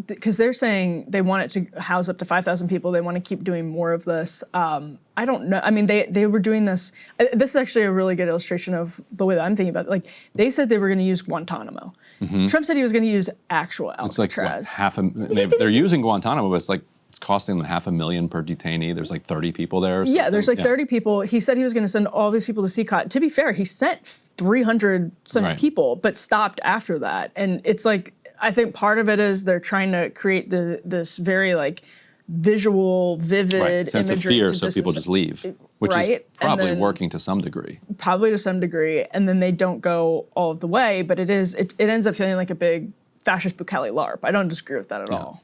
Because they're saying they want it to house up to 5,000 people. They want to keep doing more of this. I don't know. I mean, they were doing this. This is actually a really good illustration of the way that I'm thinking about it. Like, they said they were going to use Guantanamo. Mm-hmm. Trump said he was going to use actual Alcatraz. It's like they're using Guantanamo, but it's costing them $500,000 per detainee. There's like 30 people there. Yeah, there's like 30 people. He said he was going to send all these people to CECOT. To be fair, he sent 300 some people, but stopped after that. And it's like, I think part of it is they're trying to create this very like visual, vivid sense of imagery fear, so people just leave, which is probably working to some degree. Probably to some degree, and then they don't go all of the way, but it ends up feeling like a big fascist Bukele LARP. I don't disagree with that at all.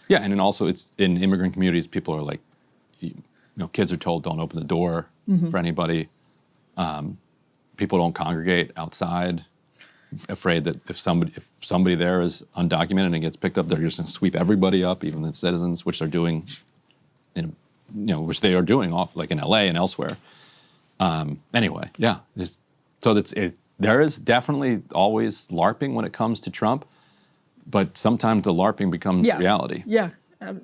Yeah, and then also it's in immigrant communities, people are like, kids are told don't open the door for anybody. People don't congregate outside, afraid that if somebody there is undocumented and gets picked up, they're just going to sweep everybody up, even the citizens, which they're doing, which they are doing like in LA and elsewhere. Anyway, yeah. So there is definitely always LARPing when it comes to Trump. But sometimes the LARPing becomes reality. Yeah.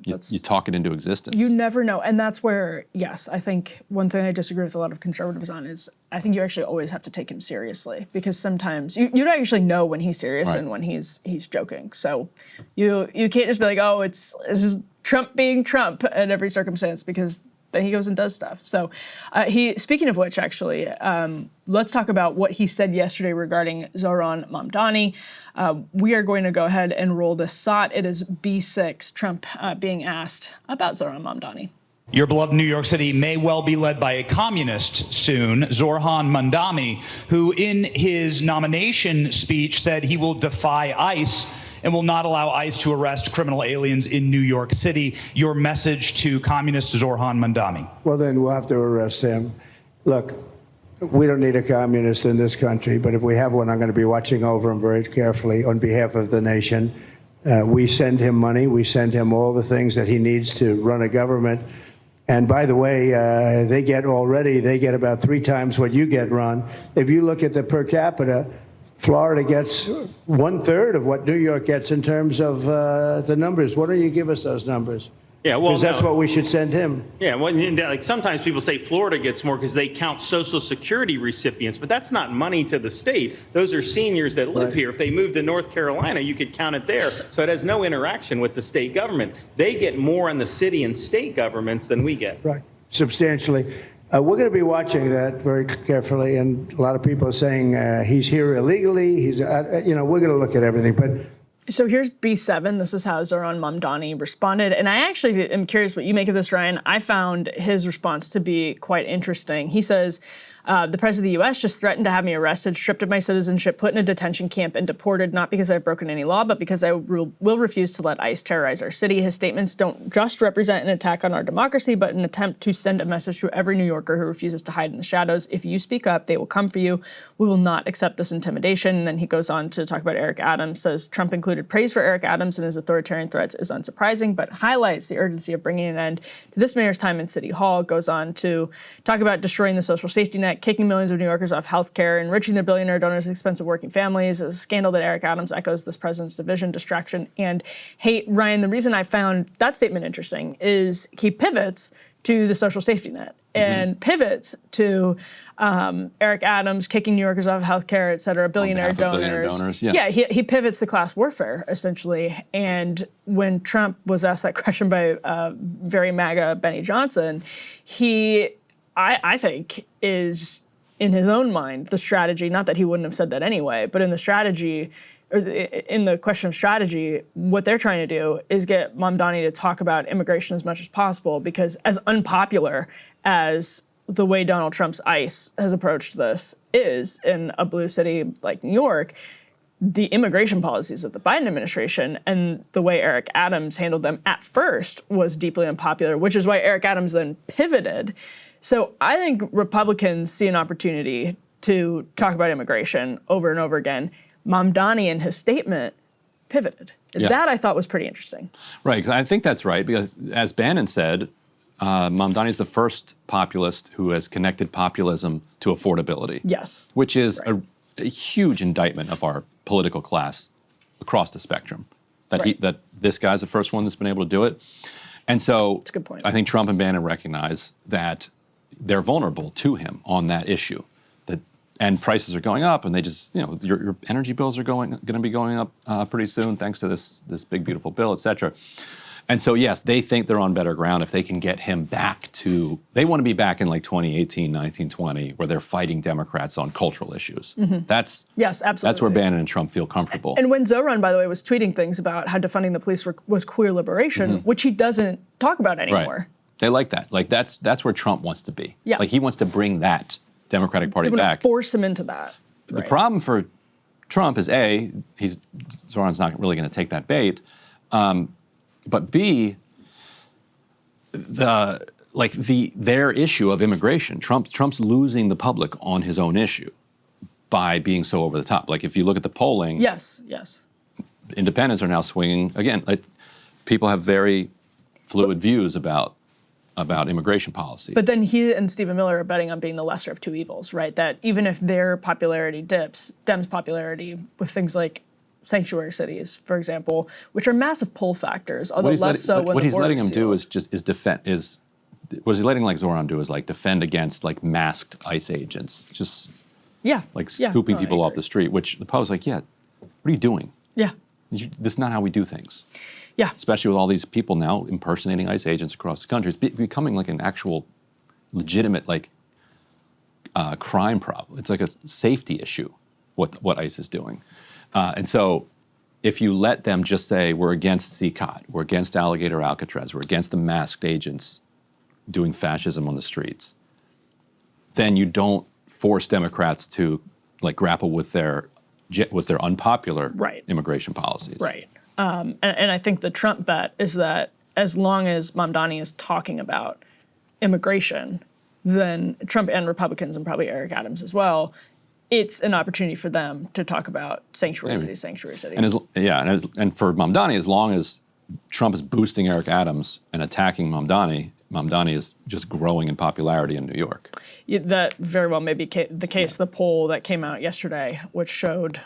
You talk it into existence. You never know. And that's where, yes, I think one thing I disagree with a lot of conservatives on is I think you actually always have to take him seriously, because sometimes you don't actually know when he's serious and when he's joking. So you can't just be like, oh, it's just Trump being Trump in every circumstance, because then he goes and does stuff. So speaking of which, actually, let's talk about what he said yesterday regarding Zohran Mamdani. We are going to go ahead and roll this SOT. It is B6, Trump being asked about Zohran Mamdani. Your beloved New York City may well be led by a communist soon, Zohran Mamdani, who in his nomination speech said he will defy ICE and will not allow ICE to arrest criminal aliens in New York City. Your message to communist Zohran Mamdani? Well, then we'll have to arrest him. Look, we don't need a communist in this country, but if we have one, I'm going to be watching over him very carefully on behalf of the nation. We send him money. We send him all the things that he needs to run a government. And by the way, they get about 3 times what you get, Ron. If you look at the per capita, Florida gets 1/3 of what New York gets in terms of the numbers. Why don't you give us those numbers? Yeah, well, because that's what we should send him. Yeah, well, like sometimes people say Florida gets more because they count Social Security recipients, but that's not money to the state. Those are seniors that live here. If they moved to North Carolina, you could count it there. So it has no interaction with the state government. They get more in the city and state governments than we get. Right, substantially. We're going to be watching that very carefully, and a lot of people are saying he's here illegally. We're going to look at everything, but. So here's B7. This is how Zohran Mamdani responded. And I actually am curious what you make of this, Ryan. I found his response to be quite interesting. He says, The president of the U.S. just threatened to have me arrested, stripped of my citizenship, put in a detention camp, and deported, not because I've broken any law, but because I will refuse to let ICE terrorize our city. His statements don't just represent an attack on our democracy, but an attempt to send a message to every New Yorker who refuses to hide in the shadows. If you speak up, they will come for you. We will not accept this intimidation. And then he goes on to talk about Eric Adams, says Trump included praise for Eric Adams and his authoritarian threats is unsurprising, but highlights the urgency of bringing an end to this mayor's time in City Hall, goes on to talk about destroying the social safety net, kicking millions of New Yorkers off health care, enriching their billionaire donors at the expense of working families, a scandal that Eric Adams echoes this president's division, distraction, and hate. Ryan, the reason I found that statement interesting is he pivots to the social safety net and pivots to Eric Adams kicking New Yorkers off of health care, et cetera, billionaire donors. Yeah, he pivots to class warfare, essentially. And when Trump was asked that question by very MAGA Benny Johnson, I think, is in his own mind the strategy, not that he wouldn't have said that anyway, but in the strategy, or in the question of strategy, what they're trying to do is get Mamdani to talk about immigration as much as possible, because as unpopular as the way Donald Trump's ICE has approached this is in a blue city like New York, the immigration policies of the Biden administration and the way Eric Adams handled them at first was deeply unpopular, which is why Eric Adams then pivoted. So I think Republicans see an opportunity to talk about immigration over and over again. Mamdani in his statement pivoted. Yeah. That I thought was pretty interesting. Right, because I think that's right, because as Bannon said, Mamdani is the first populist who has connected populism to affordability. Yes. Which is a huge indictment of our political class across the spectrum. That this guy's the first one that's been able to do it. And so that's a good point. I think Trump and Bannon recognize that they're vulnerable to him on that issue. And prices are going up, and they just, your energy bills are going to be going up pretty soon thanks to this big, beautiful bill, et cetera. And so, yes, they think they're on better ground if they can get him back to, they want to be back in like 2018, 1920, where they're fighting Democrats on cultural issues. Yes, absolutely. That's where Bannon and Trump feel comfortable. And when Zohran, by the way, was tweeting things about how defunding the police was queer liberation, which he doesn't talk about anymore. Right. They like that. Like that's where Trump wants to be. Yeah. Like he wants to bring that Democratic Party back. Force him into that. The problem for Trump is Zohran's not really going to take that bait, but B, their issue of immigration. Trump's losing the public on his own issue by being so over the top. Like if you look at the polling, yes, independents are now swinging again. People have very fluid views about immigration policy. But then he and Stephen Miller are betting on being the lesser of two evils, right? That even if their popularity dips, Dems' popularity with things like sanctuary cities, for example, which are massive pull factors, although less so when what he's letting him do is defend. What he's letting like Zohran do is like defend against like masked ICE agents, just scooping people off the street. Which the public's like, what are you doing? Yeah, this is not how we do things. Yeah. Especially with all these people now impersonating ICE agents across the country. It's becoming like an actual legitimate crime problem. It's like a safety issue, what ICE is doing. And so if you let them just say, we're against CEASEFIRE, we're against Alligator Alcatraz, we're against the masked agents doing fascism on the streets, then you don't force Democrats to grapple with their unpopular immigration policies. Right. And I think the Trump bet is that as long as Mamdani is talking about immigration, then Trump and Republicans, and probably Eric Adams as well, it's an opportunity for them to talk about sanctuary cities. And for Mamdani, as long as Trump is boosting Eric Adams and attacking Mamdani is just growing in popularity in New York. That very well may be the case. The poll that came out yesterday, which showed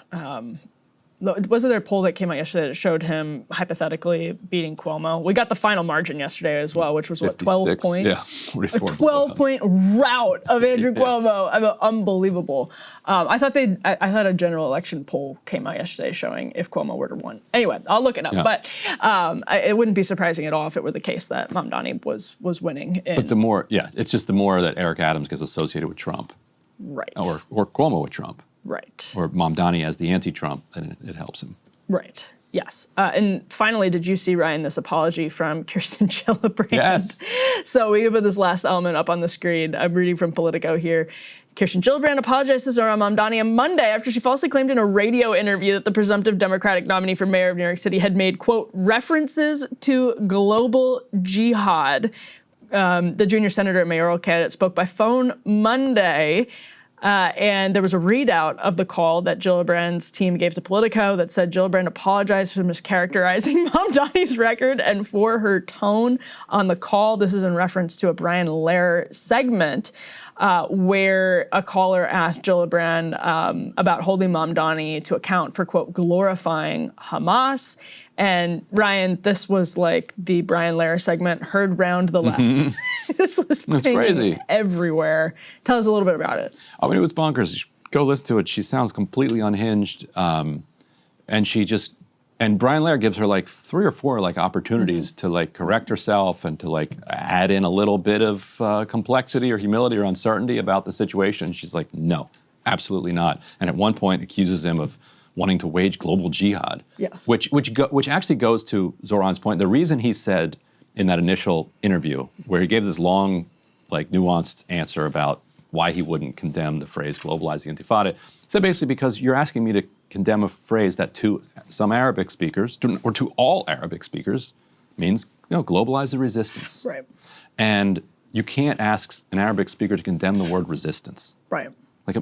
wasn't there a poll that came out yesterday that showed him hypothetically beating Cuomo? We got the final margin yesterday as well, which was 12 points? Yeah, a 12-point rout of Andrew Cuomo. I mean, unbelievable. I thought a general election poll came out yesterday showing if Cuomo were to win. Anyway, I'll look it up. Yeah. But it wouldn't be surprising at all if it were the case that Mamdani was winning. But it's just the more that Eric Adams gets associated with Trump. Right. Or Cuomo with Trump. Right. Or Mamdani as the anti-Trump, and it helps him. Right. Yes. And finally, did you see, Ryan, this apology from Kirsten Gillibrand? Yes. So we can put this last element up on the screen. I'm reading from Politico here. Kirsten Gillibrand apologized to Zohran Mamdani on Monday after she falsely claimed in a radio interview that the presumptive Democratic nominee for mayor of New York City had made, quote, references to global jihad. The junior senator and mayoral candidate spoke by phone Monday. And there was a readout of the call that Gillibrand's team gave to Politico that said Gillibrand apologized for mischaracterizing Mamdani's record and for her tone on the call. This is in reference to a Brian Lehrer segment where a caller asked Gillibrand about holding Mamdani to account for, quote, glorifying Hamas. And Ryan, this was like the Brian Lehrer segment heard round the left. This was crazy everywhere. Tell us a little bit about it. I mean, it was bonkers. Go listen to it. She sounds completely unhinged, and Brian Lehrer gives her like 3 or 4 like opportunities to like correct herself and to like add in a little bit of complexity or humility or uncertainty about the situation. She's like, no, absolutely not. And at one point accuses him of wanting to wage global jihad, yes. which actually goes to Zohran's point. The reason he said in that initial interview, where he gave this long, like nuanced answer about why he wouldn't condemn the phrase globalizing intifada, he said basically because you're asking me to condemn a phrase that to some Arabic speakers, or to all Arabic speakers, means globalize the resistance. Right. And you can't ask an Arabic speaker to condemn the word resistance. Right.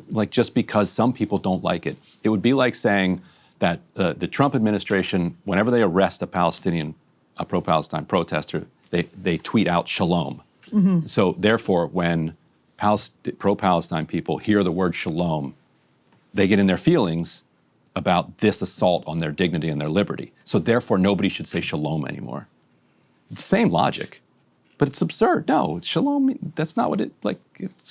Like just because some people don't like it. It would be like saying that the Trump administration, whenever they arrest a Palestinian, a pro-Palestine protester, they tweet out shalom. Mm-hmm. So therefore, when pro-Palestine people hear the word shalom, they get in their feelings about this assault on their dignity and their liberty. So therefore, nobody should say shalom anymore. It's the same logic. But it's absurd. No, shalom, that's not what it, like,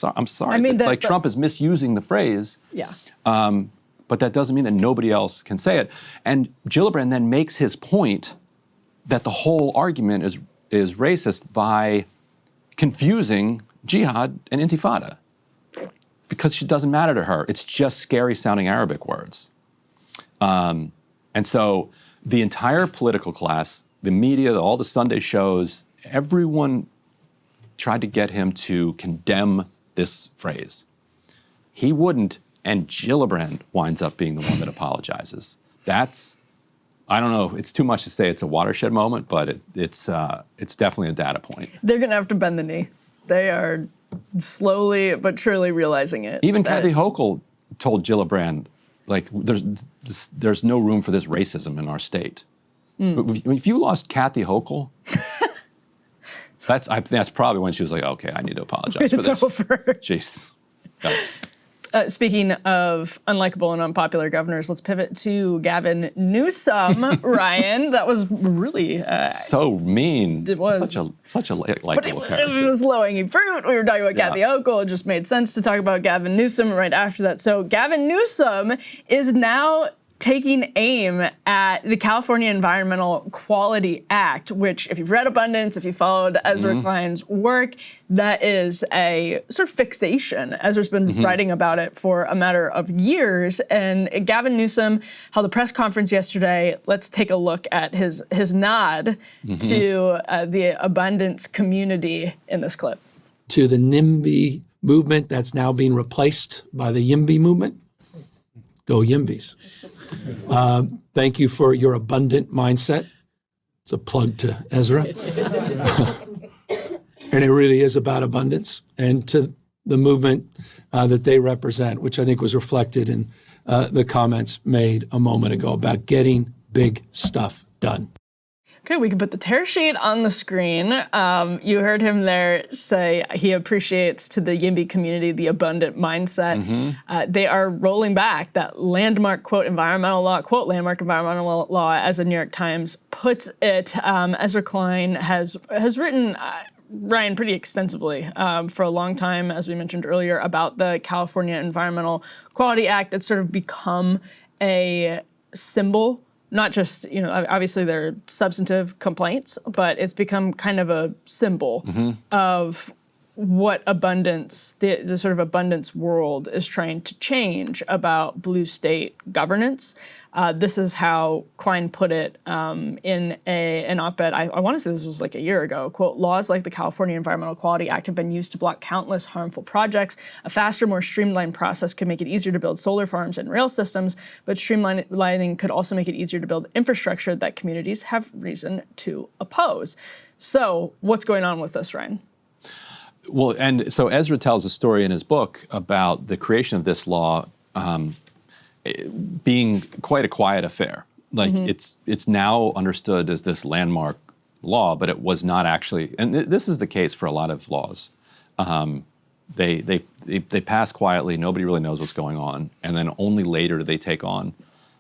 I'm sorry. I mean, Trump is misusing the phrase. Yeah. But that doesn't mean that nobody else can say it. And Gillibrand then makes his point that the whole argument is racist by confusing jihad and intifada. Because it doesn't matter to her. It's just scary sounding Arabic words. And so the entire political class, the media, all the Sunday shows, everyone tried to get him to condemn this phrase. He wouldn't, and Gillibrand winds up being the one that apologizes. That's, I don't know, it's too much to say it's a watershed moment, but it's definitely a data point. They're going to have to bend the knee. They are slowly but surely realizing it. Even Kathy Hochul told Gillibrand, like, there's no room for this racism in our state. If you lost Kathy Hochul, I think that's probably when she was like, okay, I need to apologize for this. It's over. Jeez. Speaking of unlikable and unpopular governors, let's pivot to Gavin Newsom. Ryan, that was really so mean. It was such a likable character. It was low-hanging fruit. We were talking about Kathy Hochul. It just made sense to talk about Gavin Newsom right after that. So Gavin Newsom is now taking aim at the California Environmental Quality Act, which, if you've read Abundance, if you followed Ezra Klein's work, that is a sort of fixation. Ezra's been writing about it for a matter of years. And Gavin Newsom held a press conference yesterday. Let's take a look at his nod to the Abundance community in this clip. To the NIMBY movement that's now being replaced by the YIMBY movement. Go YIMBY'S. Thank you for your abundant mindset. It's a plug to Ezra. And it really is about abundance, and to the movement that they represent, which I think was reflected in the comments made a moment ago about getting big stuff done. Okay, we can put the tear sheet on the screen. You heard him there say he appreciates to the YIMBY community the abundant mindset. They are rolling back that landmark, quote, environmental law, quote, landmark environmental law, as the New York Times puts it. Ezra Klein has written, Ryan, pretty extensively for a long time, as we mentioned earlier, about the California Environmental Quality Act. It's sort of become a symbol. Not just, obviously there are substantive complaints, but it's become kind of a symbol of what abundance, the sort of abundance world is trying to change about blue state governance. This is how Klein put it in an op-ed, I want to say this was like a year ago, quote, "Laws like the California Environmental Quality Act have been used to block countless harmful projects. A faster, more streamlined process could make it easier to build solar farms and rail systems, but streamlining could also make it easier to build infrastructure that communities have reason to oppose." So what's going on with this, Ryan? Well, and so Ezra tells a story in his book about the creation of this law being quite a quiet affair. Like it's now understood as this landmark law, but it was not actually, and this is the case for a lot of laws. They pass quietly, nobody really knows what's going on, and then only later do they take on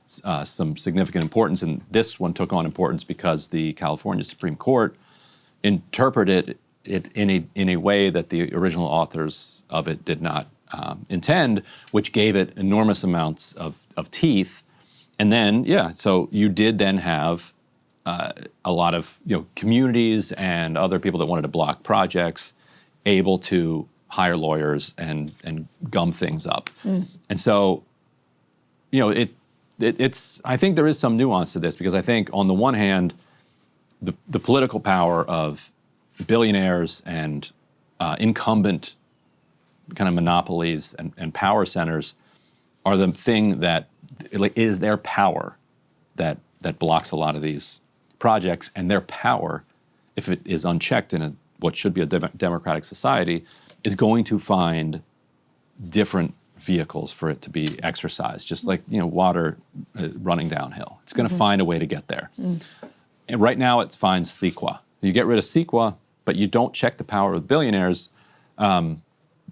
some significant importance, and this one took on importance because the California Supreme Court interpreted it in a way that the original authors of it did not intend, which gave it enormous amounts of teeth. And then, so you did then have a lot of communities and other people that wanted to block projects able to hire lawyers and gum things up. And so, it's I think there is some nuance to this, because I think on the one hand, the political power of billionaires and incumbent kind of monopolies and power centers are the thing that is their power that blocks a lot of these projects, and their power, if it is unchecked in what should be a democratic society, is going to find different vehicles for it to be exercised, just like water running downhill. It's going to find a way to get there. And right now it finds CEQA. You get rid of CEQA, but you don't check the power of billionaires,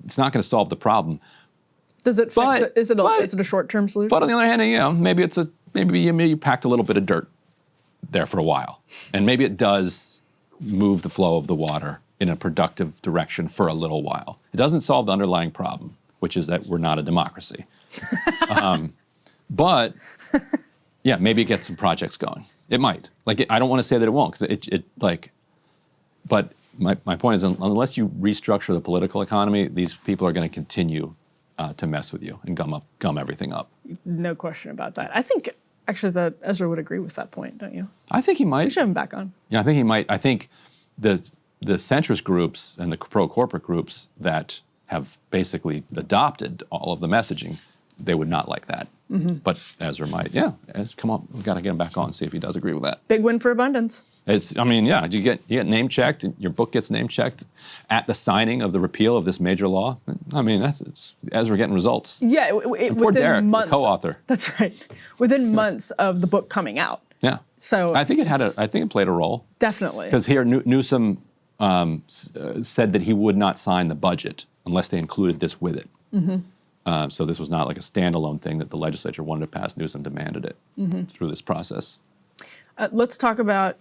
it's not going to solve the problem. Does it fix it? Is it a short-term solution? But on the other hand, maybe you packed a little bit of dirt there for a while, and maybe it does move the flow of the water in a productive direction for a little while. It doesn't solve the underlying problem, which is that we're not a democracy. But maybe it gets some projects going. It might. I don't want to say that it won't, because but my point is, unless you restructure the political economy, these people are going to continue to mess with you and gum everything up. No question about that. I think actually that Ezra would agree with that point, don't you? I think he might. We should have him back on. Yeah, I think he might. I think the centrist groups and the pro-corporate groups that have basically adopted all of the messaging, they would not like that. But Ezra might. Come on, we've got to get him back on and see if he does agree with that. Big win for abundance. You get name checked, and your book gets name checked at the signing of the repeal of this major law. It's Ezra getting results. Yeah, poor Derek, the co-author. That's right. Within months of the book coming out. Yeah. So I think it played a role. Definitely. Because here Newsom said that he would not sign the budget unless they included this with it. So this was not like a standalone thing that the legislature wanted to pass. Newsom demanded it through this process. Let's talk about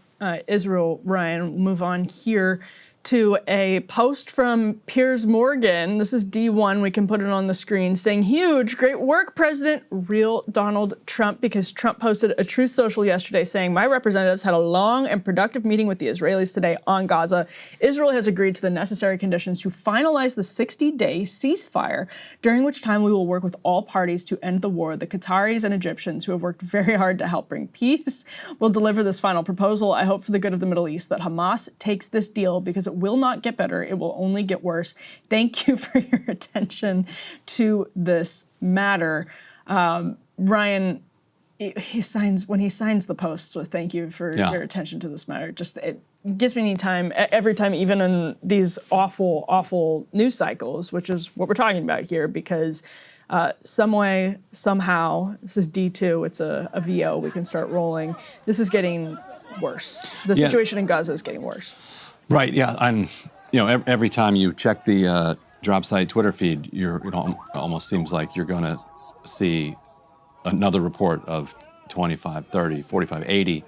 Israel, Ryan. We'll move on here to a post from Piers Morgan. This is D1. We can put it on the screen, saying, "Huge, great work, President. Real Donald Trump," because Trump posted a Truth Social yesterday saying, "My representatives had a long and productive meeting with the Israelis today on Gaza. Israel has agreed to the necessary conditions to finalize the 60-day ceasefire, during which time we will work with all parties to end the war. The Qataris and Egyptians, who have worked very hard to help bring peace, will deliver this final proposal. I hope for the good of the Middle East that Hamas takes this deal, because it will not get better. It will only get worse. Thank you for your attention to this matter." Ryan, when he signs the post with "Thank you for your attention to this matter," it gives me every time, even in these awful, awful news cycles, which is what we're talking about here, because some way, somehow, this is D2, it's a VO, we can start rolling. This is getting worse. The situation in Gaza is getting worse. Right, and every time you check the Drop Site Twitter feed, it almost seems like you're going to see another report of 25, 30, 45, 80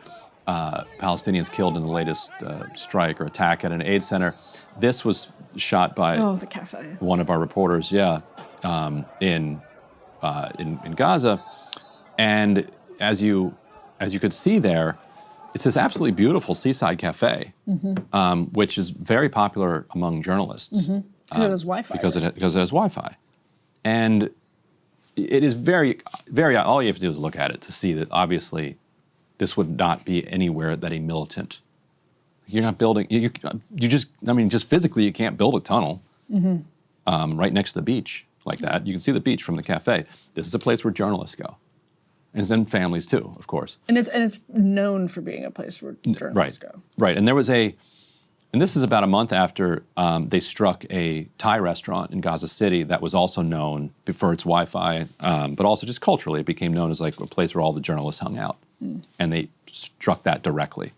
Palestinians killed in the latest strike or attack at an aid center. This was shot by the cafe. One of our reporters, in Gaza, and as you could see there, it's this absolutely beautiful seaside cafe, which is very popular among journalists. Because it has Wi-Fi. Because it has Wi-Fi. And it is very, very, all you have to do is look at it to see that obviously this would not be anywhere that a militant, you're not building, you just, I mean, just physically you can't build a tunnel right next to the beach like that. You can see the beach from the cafe. This is a place where journalists go. And then families too, of course. And it's known for being a place where journalists go. Right, and there was and this is about a month after they struck a Thai restaurant in Gaza City that was also known for its Wi-Fi, but also just culturally it became known as like a place where all the journalists hung out. And they struck that directly,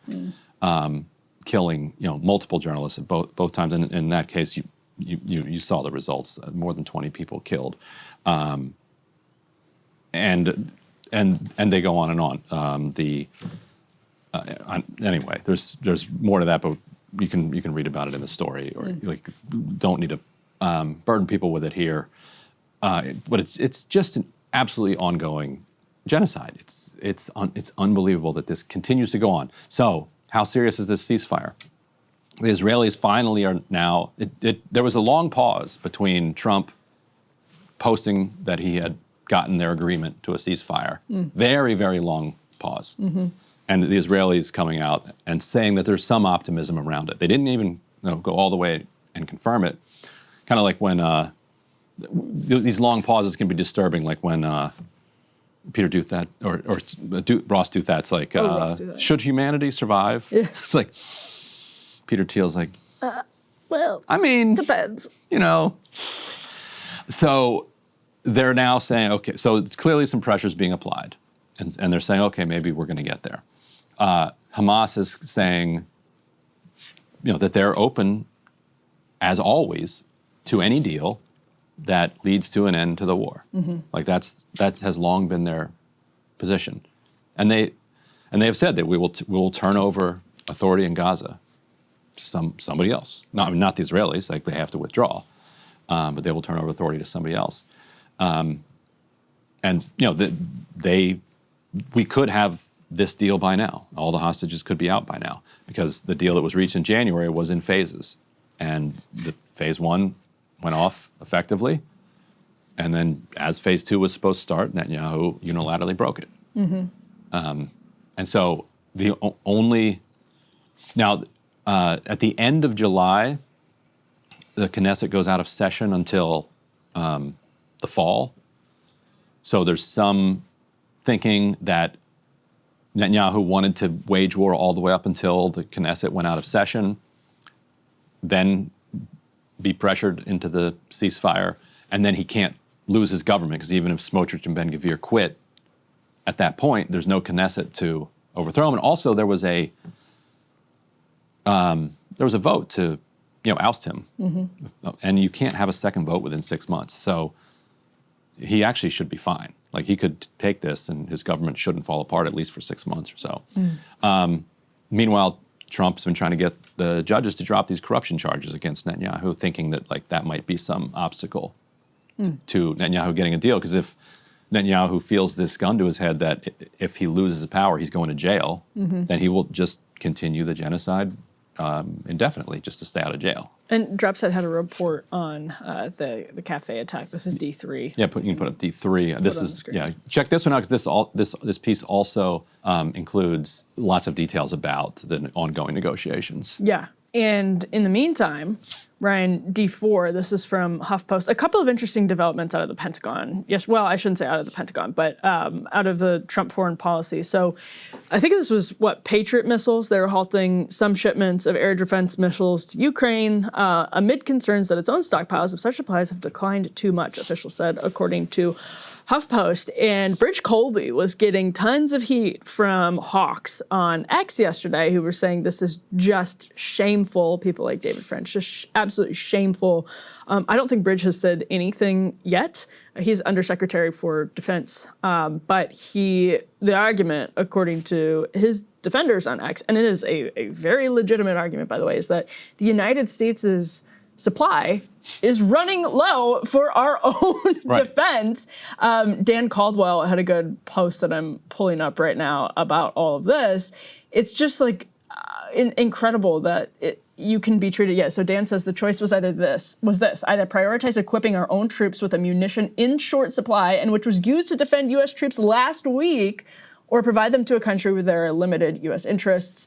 killing multiple journalists at both times. And in that case, you saw the results: more than 20 people killed, and they go on and on. Anyway, there's more to that, but you can read about it in the story, or like don't need to burden people with it here. But it's just an absolutely ongoing genocide. It's unbelievable that this continues to go on. So how serious is this ceasefire? The Israelis finally are now. There was a long pause between Trump posting that he had gotten their agreement to a ceasefire. Very, very long pause. And the Israelis coming out and saying that there's some optimism around it. They didn't even go all the way and confirm it. Kind of like when these long pauses can be disturbing, like when Peter Douthat or Ross Douthat's like, should humanity survive? Yeah. It's like Peter Thiel's like, well, I mean, depends. So they're now saying, okay, so it's clearly some pressure's being applied. And they're saying, okay, maybe we're going to get there. Hamas is saying, that they're open, as always, to any deal that leads to an end to the war. Like that has long been their position, and they have said that we will turn over authority in Gaza to somebody else. Not the Israelis, like they have to withdraw, but they will turn over authority to somebody else. And we could have this deal by now. All the hostages could be out by now because the deal that was reached in January was in phases. And the phase one went off effectively. And then as phase two was supposed to start, Netanyahu unilaterally broke it. And so the only, now at the end of July, the Knesset goes out of session until the fall. So there's some thinking that Netanyahu wanted to wage war all the way up until the Knesset went out of session, then be pressured into the ceasefire, and then he can't lose his government, because even if Smotrich and Ben-Gvir quit, at that point, there's no Knesset to overthrow him. And also there was a vote to oust him. And you can't have a second vote within 6 months. So he actually should be fine. Like he could take this and his government shouldn't fall apart at least for 6 months or so. Meanwhile, Trump's been trying to get the judges to drop these corruption charges against Netanyahu, thinking that like that might be some obstacle to Netanyahu getting a deal. Because if Netanyahu feels this gun to his head that if he loses his power, he's going to jail, then he will just continue the genocide indefinitely just to stay out of jail. And Dropset had a report on the cafe attack. This is D3. Yeah, you can put up D3. This is check this one out, because this piece also includes lots of details about the ongoing negotiations. Yeah, and in the meantime, Ryan, D4, this is from HuffPost. A couple of interesting developments out of the Pentagon. Yes, well, I shouldn't say out of the Pentagon, but out of the Trump foreign policy. So I think this was, Patriot missiles. They were halting some shipments of air defense missiles to Ukraine amid concerns that its own stockpiles of such supplies have declined too much, officials said, according to HuffPost. And Bridge Colby was getting tons of heat from hawks on X yesterday, who were saying this is just shameful. People like David French, just absolutely shameful. I don't think Bridge has said anything yet. He's Undersecretary for Defense. But the argument, according to his defenders on X, and it is a very legitimate argument, by the way, is that the United States' supply is running low for our own defense. Dan Caldwell had a good post that I'm pulling up right now about all of this. It's just like incredible that you can be treated. Yeah. So Dan says the choice was either either prioritize equipping our own troops with ammunition in short supply and which was used to defend U.S. troops last week, or provide them to a country with their limited U.S. interests.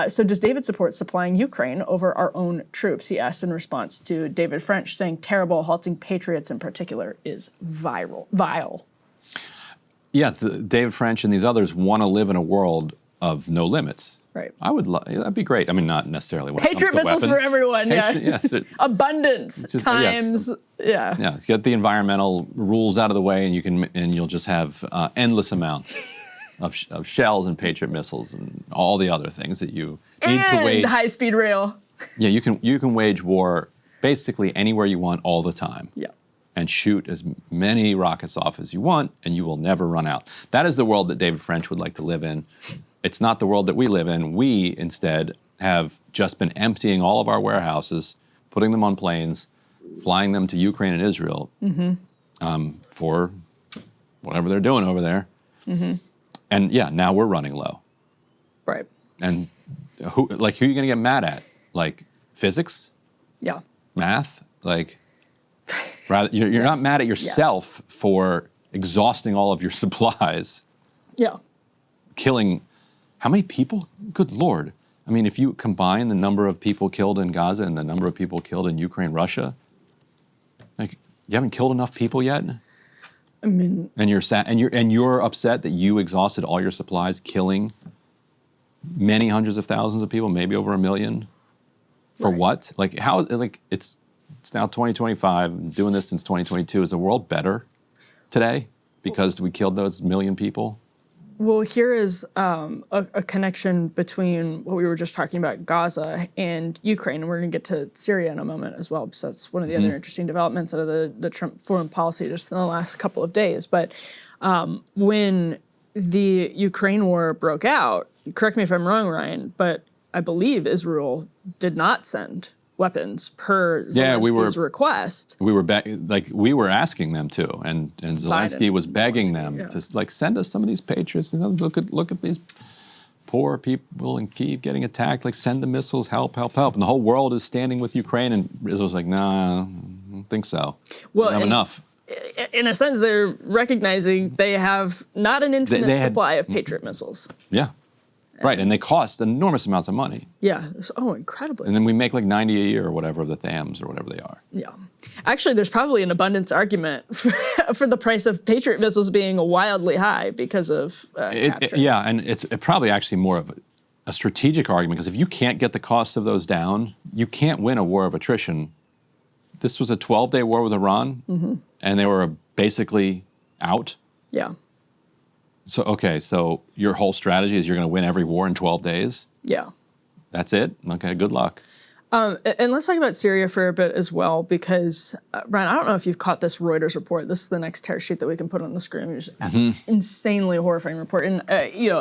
So does David support supplying Ukraine over our own troops? He asked in response to David French saying terrible, halting patriots in particular is vile. Yeah, David French and these others want to live in a world of no limits. Right. I would that'd be great. I mean, not necessarily when Patriot it comes to missiles weapons. for everyone, Yes, abundance just, times, yes. Yeah, get the environmental rules out of the way and you'll just have endless amounts of shells and Patriot missiles and all the other things that you need to wage. High-speed rail. Yeah, you can wage war basically anywhere you want all the time. Yeah. And shoot as many rockets off as you want, and you will never run out. That is the world that David French would like to live in. It's not the world that we live in. We, instead, have just been emptying all of our warehouses, putting them on planes, flying them to Ukraine and Israel for whatever they're doing over there. And yeah, now we're running low. Right. And who are you going to get mad at? Like physics? Yeah. Math? Like, rather, you're not mad at yourself for exhausting all of your supplies. Yeah. Killing, how many people? Good Lord. I mean, if you combine the number of people killed in Gaza and the number of people killed in Ukraine, Russia, like, you haven't killed enough people yet? I mean, and you're sad, and you're upset that you exhausted all your supplies, killing many hundreds of thousands of people, maybe over 1 million, for what? Like how? Like it's now 2025. Doing this since 2022. Is the world better today because we killed those 1 million people? Well, here is a connection between what we were just talking about, Gaza and Ukraine, and we're going to get to Syria in a moment as well, because that's one of the other interesting developments out of the Trump foreign policy just in the last couple of days. But when the Ukraine war broke out, correct me if I'm wrong, Ryan, but I believe Israel did not send weapons per Zelensky's request. We were asking them to, and Zelensky was begging them to send us some of these Patriots. Look at these poor people in Kyiv getting attacked. Like, send the missiles, help. And the whole world is standing with Ukraine, and Israel's like, nah, I don't think so. Well, we don't have enough. In a sense, they're recognizing they have not an infinite supply of Patriot missiles. Yeah. Right, and they cost enormous amounts of money. Yeah, incredibly. And then we make like 90 a year or whatever of the THAMs or whatever they are. Yeah. Actually, there's probably an abundance argument for the price of Patriot missiles being wildly high because of capture. Yeah, and it's probably actually more of a strategic argument, because if you can't get the cost of those down, you can't win a war of attrition. This was a 12-day war with Iran, and they were basically out. Yeah. So your whole strategy is you're going to win every war in 12 days? Yeah. That's it? Okay, good luck. And let's talk about Syria for a bit as well, because, Brian, I don't know if you've caught this Reuters report. This is the next tear sheet that we can put on the screen. It's insanely horrifying report. And,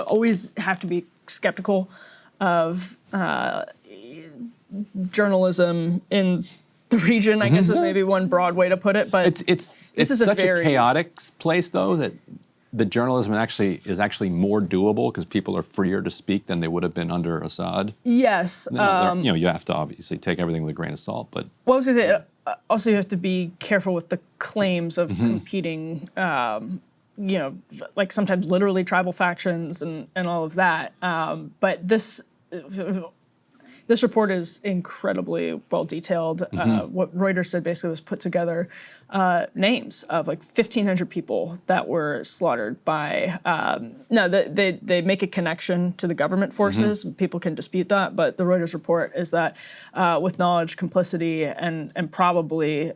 always have to be skeptical of journalism in the region, I guess is maybe one broad way to put it. But it's such a chaotic place, though, that the journalism is actually more doable because people are freer to speak than they would have been under Assad. Yes. You have to obviously take everything with a grain of salt, but... Well, I was going to say, also you have to be careful with the claims of competing, like sometimes literally tribal factions and all of that. But this report is incredibly well detailed. What Reuters said basically was put together names of like 1,500 people that were slaughtered by. They make a connection to the government forces. People can dispute that, but the Reuters report is that with knowledge, complicity, and probably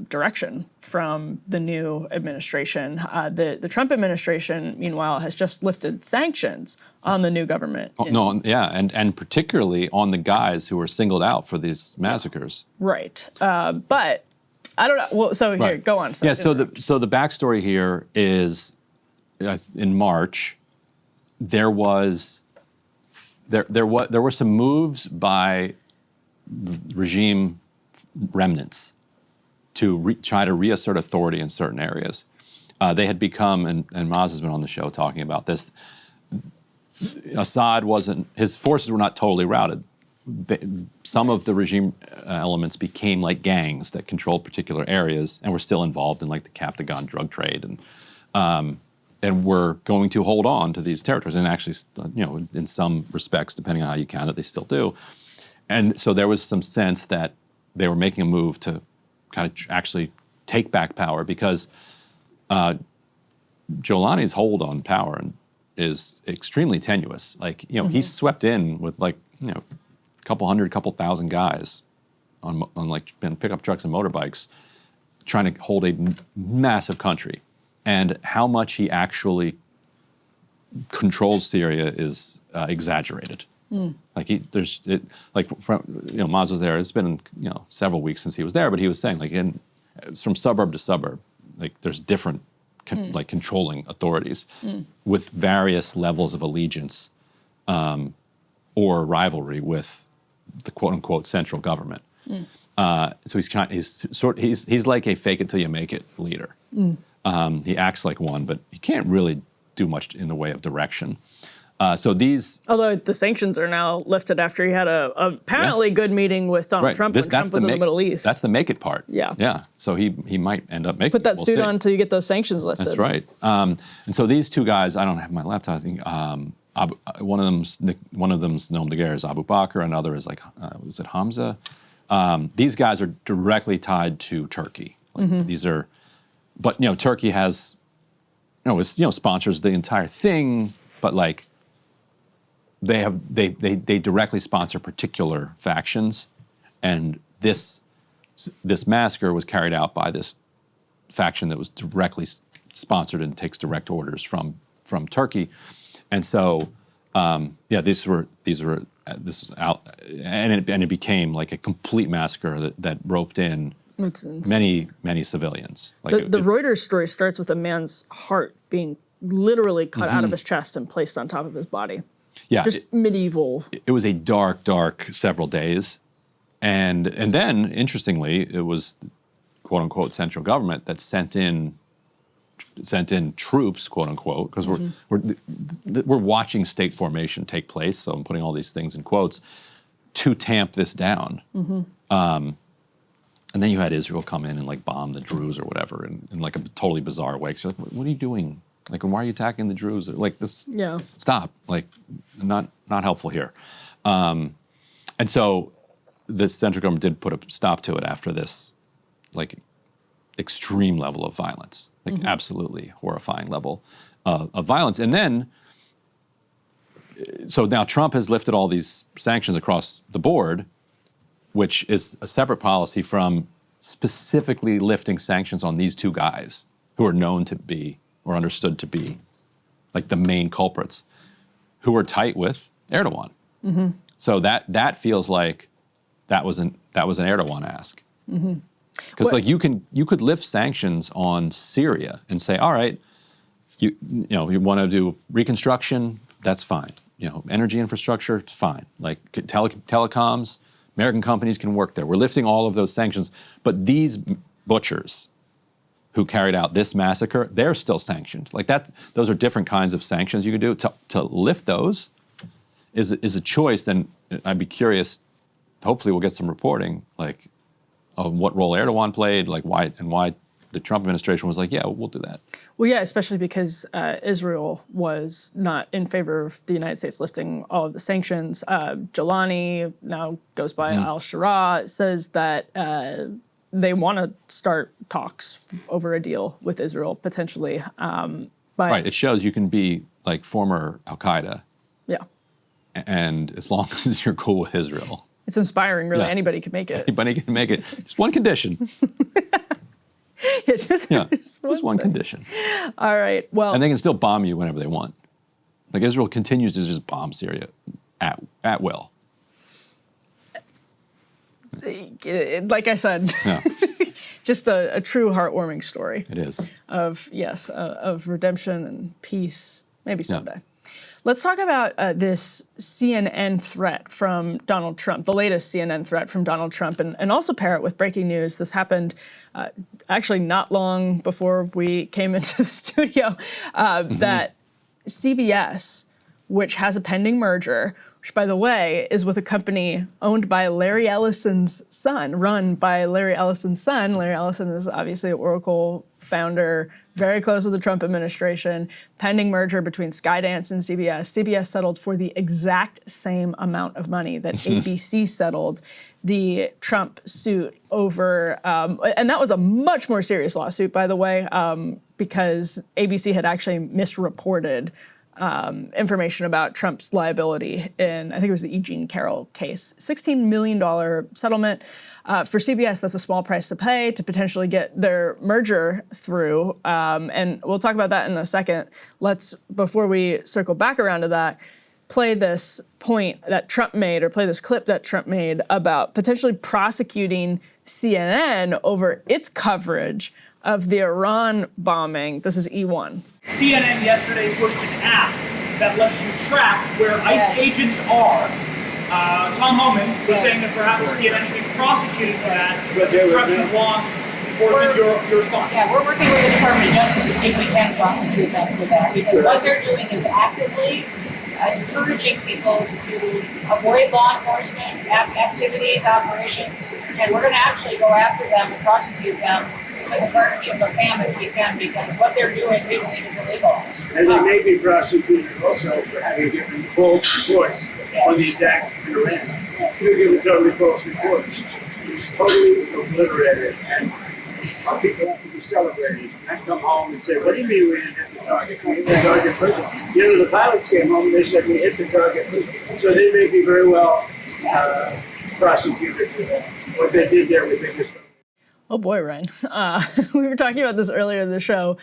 direction from the new administration. The Trump administration, meanwhile, has just lifted sanctions on the new government. And particularly on the guys who were singled out for these massacres. Right, but I don't know. Well, so here, go on. So the backstory here is, in March, there were some moves by regime remnants to try to reassert authority in certain areas. They had become, and Maz has been on the show talking about this, Assad his forces were not totally routed. some of the regime elements became like gangs that controlled particular areas and were still involved in like the Captagon drug trade, and were going to hold on to these territories. And actually, in some respects, depending on how you count it, they still do. And so there was some sense that they were making a move to kind of actually take back power, because Jolani's hold on power is extremely tenuous. Like, he's swept in with like, a couple thousand guys on like pickup trucks and motorbikes trying to hold a massive country. And how much he actually controls Syria is exaggerated. Like Maz was there. It's been several weeks since he was there, but he was saying like from suburb to suburb, like there's different like controlling authorities with various levels of allegiance or rivalry with the quote unquote central government. So he's like a fake it till you make it leader. He acts like one, but he can't really do much in the way of direction. Although the sanctions are now lifted after he had a apparently good meeting with Donald Trump when Trump was in the Middle East. That's the make it part. Yeah. So he might end up making Put that suit on until you get those sanctions lifted. That's right. And so these two guys, I don't have my laptop. I think one of them's Noam de Guerre is Abu Bakr, another is like was it Hamza? These guys are directly tied to Turkey. Like, these are, but Turkey has, sponsors the entire thing, but like. They directly sponsor particular factions, and this massacre was carried out by this faction that was directly sponsored and takes direct orders from Turkey, and so this was out, and it became like a complete massacre that roped in many civilians. Like the Reuters story starts with a man's heart being literally cut out of his chest and placed on top of his body. Yeah, just medieval. It was a dark several days, and then interestingly, it was quote unquote central government that sent in troops, quote unquote, because we're watching state formation take place. So I'm putting all these things in quotes to tamp this down. And then you had Israel come in and like bomb the Druze or whatever in like a totally bizarre way. So you're like, what are you doing? Like, why are you attacking the Druze? Like this, stop. Like, not helpful here. And so the central government did put a stop to it after this, like, extreme level of violence, like absolutely horrifying level of violence. And then, so now Trump has lifted all these sanctions across the board, which is a separate policy from specifically lifting sanctions on these two guys who are known to be or understood to be like the main culprits, who are tight with Erdogan. So that feels like that was an Erdogan ask. Because like you could lift sanctions on Syria and say, all right, you want to do reconstruction, that's fine. Energy infrastructure, it's fine. Like telecoms, American companies can work there. We're lifting all of those sanctions, but these butchers who carried out this massacre, they're still sanctioned. Like that, those are different kinds of sanctions you could do. To lift those is a choice, and I'd be curious, hopefully we'll get some reporting, like, of what role Erdogan played, like why the Trump administration was like, yeah, we'll do that. Well, yeah, especially because Israel was not in favor of the United States lifting all of the sanctions. Jolani, now goes by al-Shara, says that they want to start talks over a deal with Israel, potentially. But right, it shows you can be like former Al-Qaeda. Yeah. And as long as you're cool with Israel. It's inspiring, really. Yeah. Anybody can make it. Anybody can make it. Just one condition. Just one condition. All right, well. And they can still bomb you whenever they want. Like Israel continues to just bomb Syria at will. Like I said, just a true heartwarming story. It is. Of redemption and peace, maybe someday. Yeah. Let's talk about this CNN threat from Donald Trump, the latest CNN threat from Donald Trump, and also pair it with breaking news. This happened actually not long before we came into the studio, that CBS, which has a pending merger, which, by the way, is with a company owned by Larry Ellison's son, run by Larry Ellison's son. Larry Ellison is obviously an Oracle founder, very close with the Trump administration, pending merger between Skydance and CBS. CBS settled for the exact same amount of money that ABC settled the Trump suit over, and that was a much more serious lawsuit, by the way, because ABC had actually misreported information about Trump's liability in, I think it was the E. Jean Carroll case. $16 million settlement. For CBS, that's a small price to pay to potentially get their merger through. And we'll talk about that in a second. Let's, before we circle back around to that, play this point that Trump made, or play this clip that Trump made about potentially prosecuting CNN over its coverage of the Iran bombing. This is E1. CNN yesterday pushed an app that lets you track where ICE agents are. Tom Homan was saying that perhaps CNN should be prosecuted for that. Obstruction of law enforcement, your response. Yeah, we're working with the Department of Justice to see if we can prosecute them for that, because what they're doing is actively encouraging people to avoid law enforcement activities, operations, and we're going to actually go after them and prosecute them with a partnership of FAM if we can, because what they're doing we believe is illegal. And they may be prosecuted also for having given false reports on the attack in Iran. They're giving totally false reports. It's totally obliterated, and our people have to be celebrated. I come home and say, what do you mean we didn't hit the target? We hit the target perfectly. You know, the pilots came home and they said we hit the target perfectly. So they may be very well prosecuted for that. What they did there, we think is. Oh boy, Ryan. We were talking about this earlier in the show.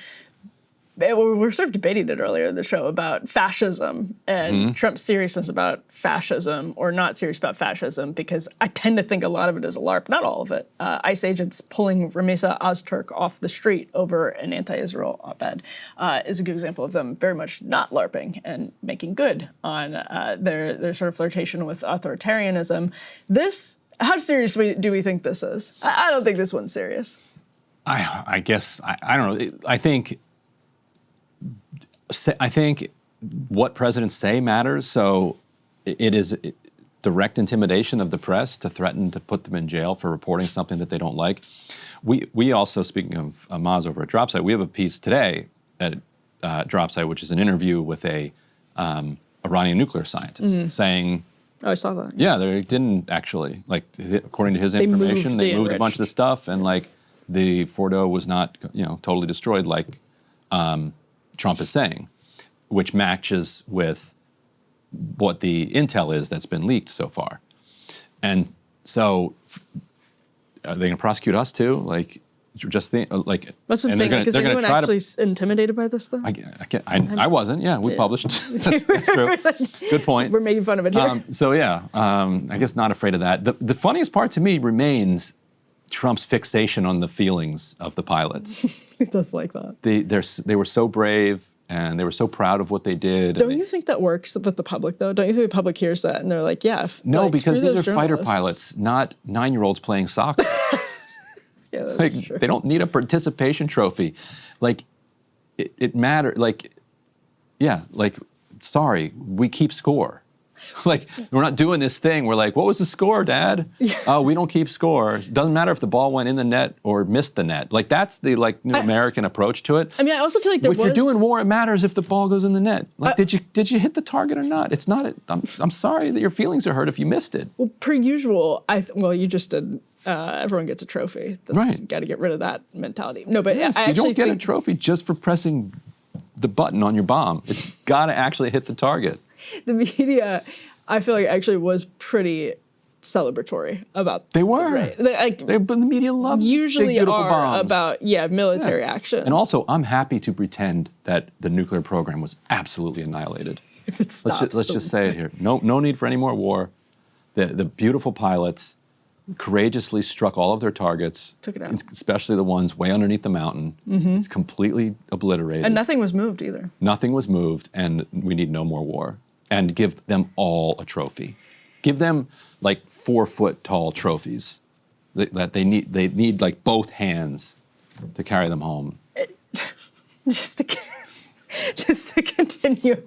We were sort of debating it earlier in the show about fascism and Trump's seriousness about fascism, or not serious about fascism, because I tend to think a lot of it is a LARP, not all of it. ICE agents pulling Ramesa Ozturk off the street over an anti-Israel op-ed is a good example of them very much not LARPing and making good on their sort of flirtation with authoritarianism. How serious do we think this is? I don't think this one's serious. I guess, I don't know. I think what presidents say matters. So it is direct intimidation of the press to threaten to put them in jail for reporting something that they don't like. We also, speaking of Maz over at DropSite, we have a piece today at DropSite, which is an interview with a Iranian nuclear scientist saying, oh, I saw that. Yeah, they didn't actually, like, according to his information, they moved a bunch of the stuff, and like the Fordo was not, totally destroyed like Trump is saying, which matches with what the intel is that's been leaked so far. And so, are they going to prosecute us too? Like, just think, like. That's what I'm saying. Is anyone actually intimidated by this, though? I wasn't. Yeah, we published. That's true. Good point. We're making fun of it here. So yeah, I guess not afraid of that. The funniest part to me remains Trump's fixation on the feelings of the pilots. He does like that. They were so brave, and they were so proud of what they did. Don't you think that works with the public, though? Don't you think the public hears that and they're like, yeah. No, because these are fighter pilots, not 9-year-olds playing soccer. Yeah, that's true. They don't need a participation trophy. Like, it matters. Like, yeah, like, sorry, we keep score. Like, we're not doing this thing. We're like, what was the score, Dad? Yeah. Oh, we don't keep score. It doesn't matter if the ball went in the net or missed the net. Like, that's the American approach to it. I mean, I also feel like if you're doing war, it matters if the ball goes in the net. Like, did you hit the target or not? It's not. I'm sorry that your feelings are hurt if you missed it. Well, per usual, you just did. Everyone gets a trophy. Right. Got to get rid of that mentality. No, but yes, you don't get a trophy just for pressing the button on your bomb. It's got to actually hit the target. The media, I feel like, actually was pretty celebratory about. They were. Right. The media loves usually big, beautiful bombs. About military action. And also, I'm happy to pretend that the nuclear program was absolutely annihilated. If it stops, let's just say it here. No need for any more war. The beautiful pilots courageously struck all of their targets, took it out, especially the ones way underneath the mountain. It's completely obliterated. And nothing was moved either. Nothing was moved, and we need no more war. And give them all a trophy. Give them like 4-foot tall trophies that they need. They need like both hands to carry them home. just to continue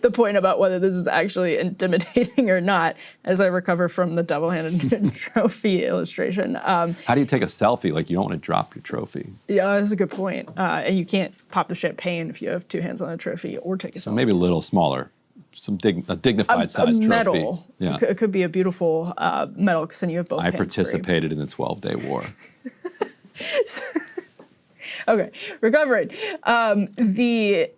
the point about whether this is actually intimidating or not, as I recover from the double-handed trophy illustration. How do you take a selfie? Like, you don't want to drop your trophy. Yeah, that's a good point. And you can't pop the champagne if you have two hands on a trophy or take a selfie. So maybe a little smaller, a dignified sized medal. trophy. Yeah. It could be a beautiful medal, because then you have both hands free. participated in the 12-day war. Okay, recovering. The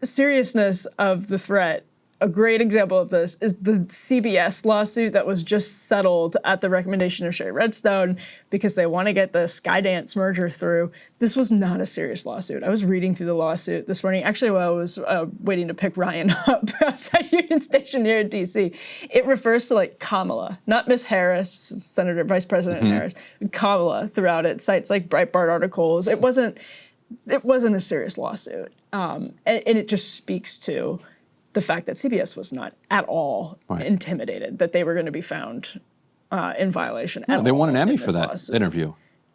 seriousness of the threat, a great example of this is the CBS lawsuit that was just settled at the recommendation of Shea Redstone because they want to get the Skydance merger through. This was not a serious lawsuit. I was reading through the lawsuit this morning, actually while I was waiting to pick Ryan up outside Union Station here in DC. It refers to like Kamala, not Miss Harris, Senator Vice President Harris, Kamala throughout it, cites like Breitbart articles. It wasn't a serious lawsuit. And it just speaks to the fact that CBS was not at all intimidated that they were going to be found in violation. They won an Emmy for that interview.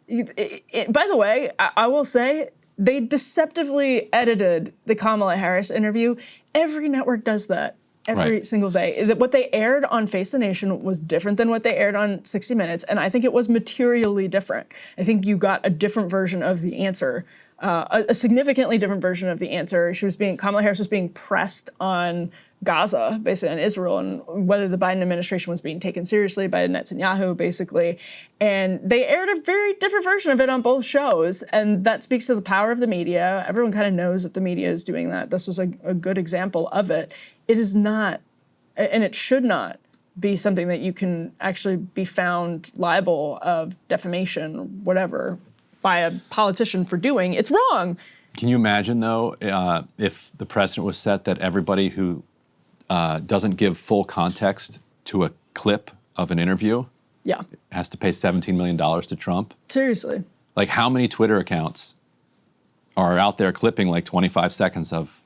By the way, I will say they deceptively edited the Kamala Harris interview. Every network does that every single day. What they aired on Face the Nation was different than what they aired on 60 Minutes, and I think it was materially different. I think you got a different version of the answer. A significantly different version of the answer. Kamala Harris was being pressed on Gaza, basically on Israel, and whether the Biden administration was being taken seriously by Netanyahu, basically. And they aired a very different version of it on both shows, and that speaks to the power of the media. Everyone kind of knows that the media is doing that. This was a good example of it. It is not, and it should not, be something that you can actually be found liable of defamation, whatever, by a politician for doing. It's wrong. Can you imagine, though, if the precedent was set that everybody who doesn't give full context to a clip of an interview has to pay $17 million to Trump? Seriously. Like, how many Twitter accounts are out there clipping like 25 seconds of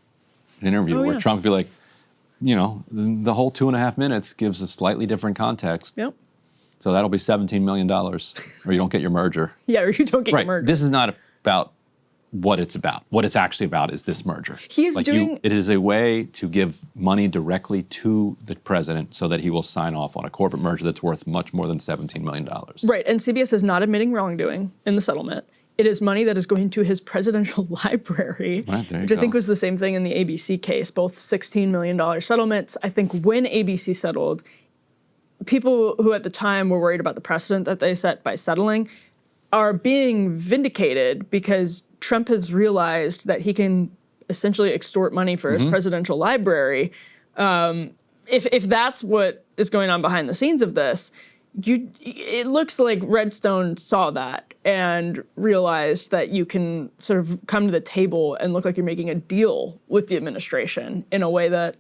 an interview where Trump would be like, you know, the whole 2.5 minutes gives a slightly different context. Yep. So that'll be $17 million, or you don't get your merger. Yeah, or you don't get your merger. This is not about what it's about. What it's actually about is this merger. He's it is a way to give money directly to the president so that he will sign off on a corporate merger that's worth much more than $17 million. Right, and CBS is not admitting wrongdoing in the settlement. It is money that is going to his presidential library, which I think was the same thing in the ABC case, both $16 million settlements. I think when ABC settled, people who at the time were worried about the precedent that they set by settling are being vindicated because Trump has realized that he can essentially extort money for his presidential library. If that's what is going on behind the scenes of this, it looks like Redstone saw that and realized that you can sort of come to the table and look like you're making a deal with the administration in a way that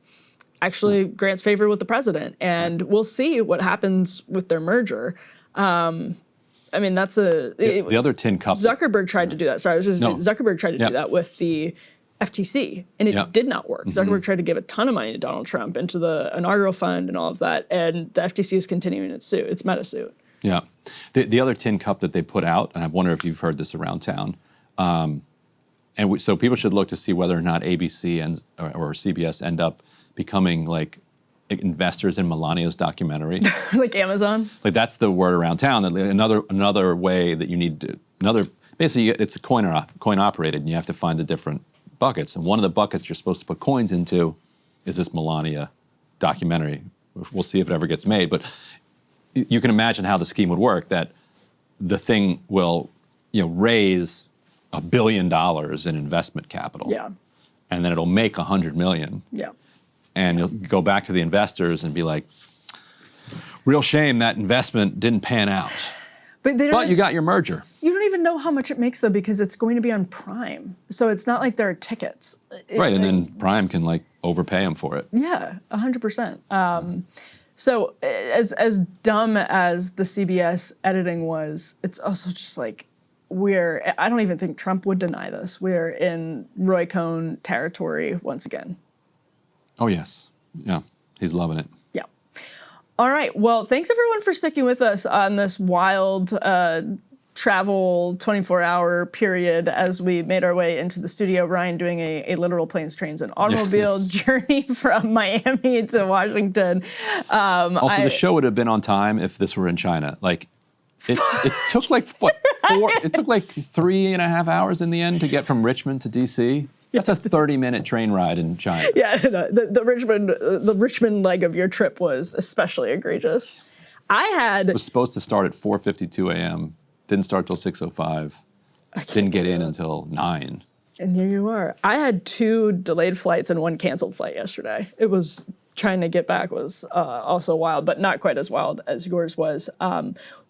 actually grants favor with the president. And we'll see what happens with their merger. I mean, that's the other tin cup. Zuckerberg tried to do that. Sorry, I was just saying, Zuckerberg tried to do that with the FTC, and it did not work. Zuckerberg tried to give a ton of money to Donald Trump into the inaugural fund and all of that, and the FTC is continuing its suit, its meta suit. Yeah. The other tin cup that they put out, and I wonder if you've heard this around town, so people should look to see whether or not ABC or CBS end up becoming like investors in Melania's documentary. Like Amazon? Like, that's the word around town. That another way that you need to, basically it's a coin operated, and you have to find the different buckets. And one of the buckets you're supposed to put coins into is this Melania documentary. We'll see if it ever gets made. But you can imagine how the scheme would work, that the thing will, raise $1 billion in investment capital. Yeah. And then it'll make $100 million. Yeah. And you'll go back to the investors and be like, real shame that investment didn't pan out. But you got your merger. You don't even know how much it makes, though, because it's going to be on Prime. So it's not like there are tickets. Right, and then Prime can overpay them for it. Yeah, 100%. So as dumb as the CBS editing was, it's also just like, I don't even think Trump would deny this. We're in Roy Cohn territory once again. Oh, yes. Yeah, he's loving it. Yeah. All right. Well, thanks, everyone, for sticking with us on this wild travel 24-hour period as we made our way into the studio. Ryan doing a literal planes, trains, and automobile journey from Miami to Washington. Also, the show would have been on time if this were in China. Like, it took like what, it took like 3.5 hours in the end to get from Richmond to DC. That's a 30-minute train ride in China. Yeah, no, the Richmond leg of your trip was especially egregious. It was supposed to start at 4:52 a.m. Didn't start till 6:05. Didn't get in until 9. And here you are. I had 2 delayed flights and 1 canceled flight yesterday. It was trying to get back was also wild, but not quite as wild as yours was.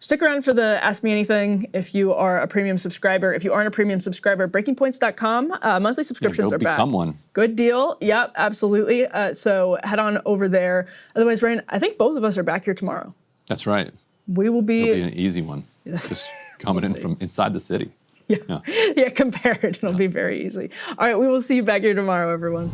Stick around for the Ask Me Anything if you are a premium subscriber. If you aren't a premium subscriber, breakingpoints.com. Monthly subscriptions are back. Become one. Good deal. Yep, absolutely. So head on over there. Otherwise, Ryan, I think both of us are back here tomorrow. That's right. We will be... It'll be an easy one. Just coming in from inside the city. Yeah, compared. It'll be very easy. All right, we will see you back here tomorrow, everyone.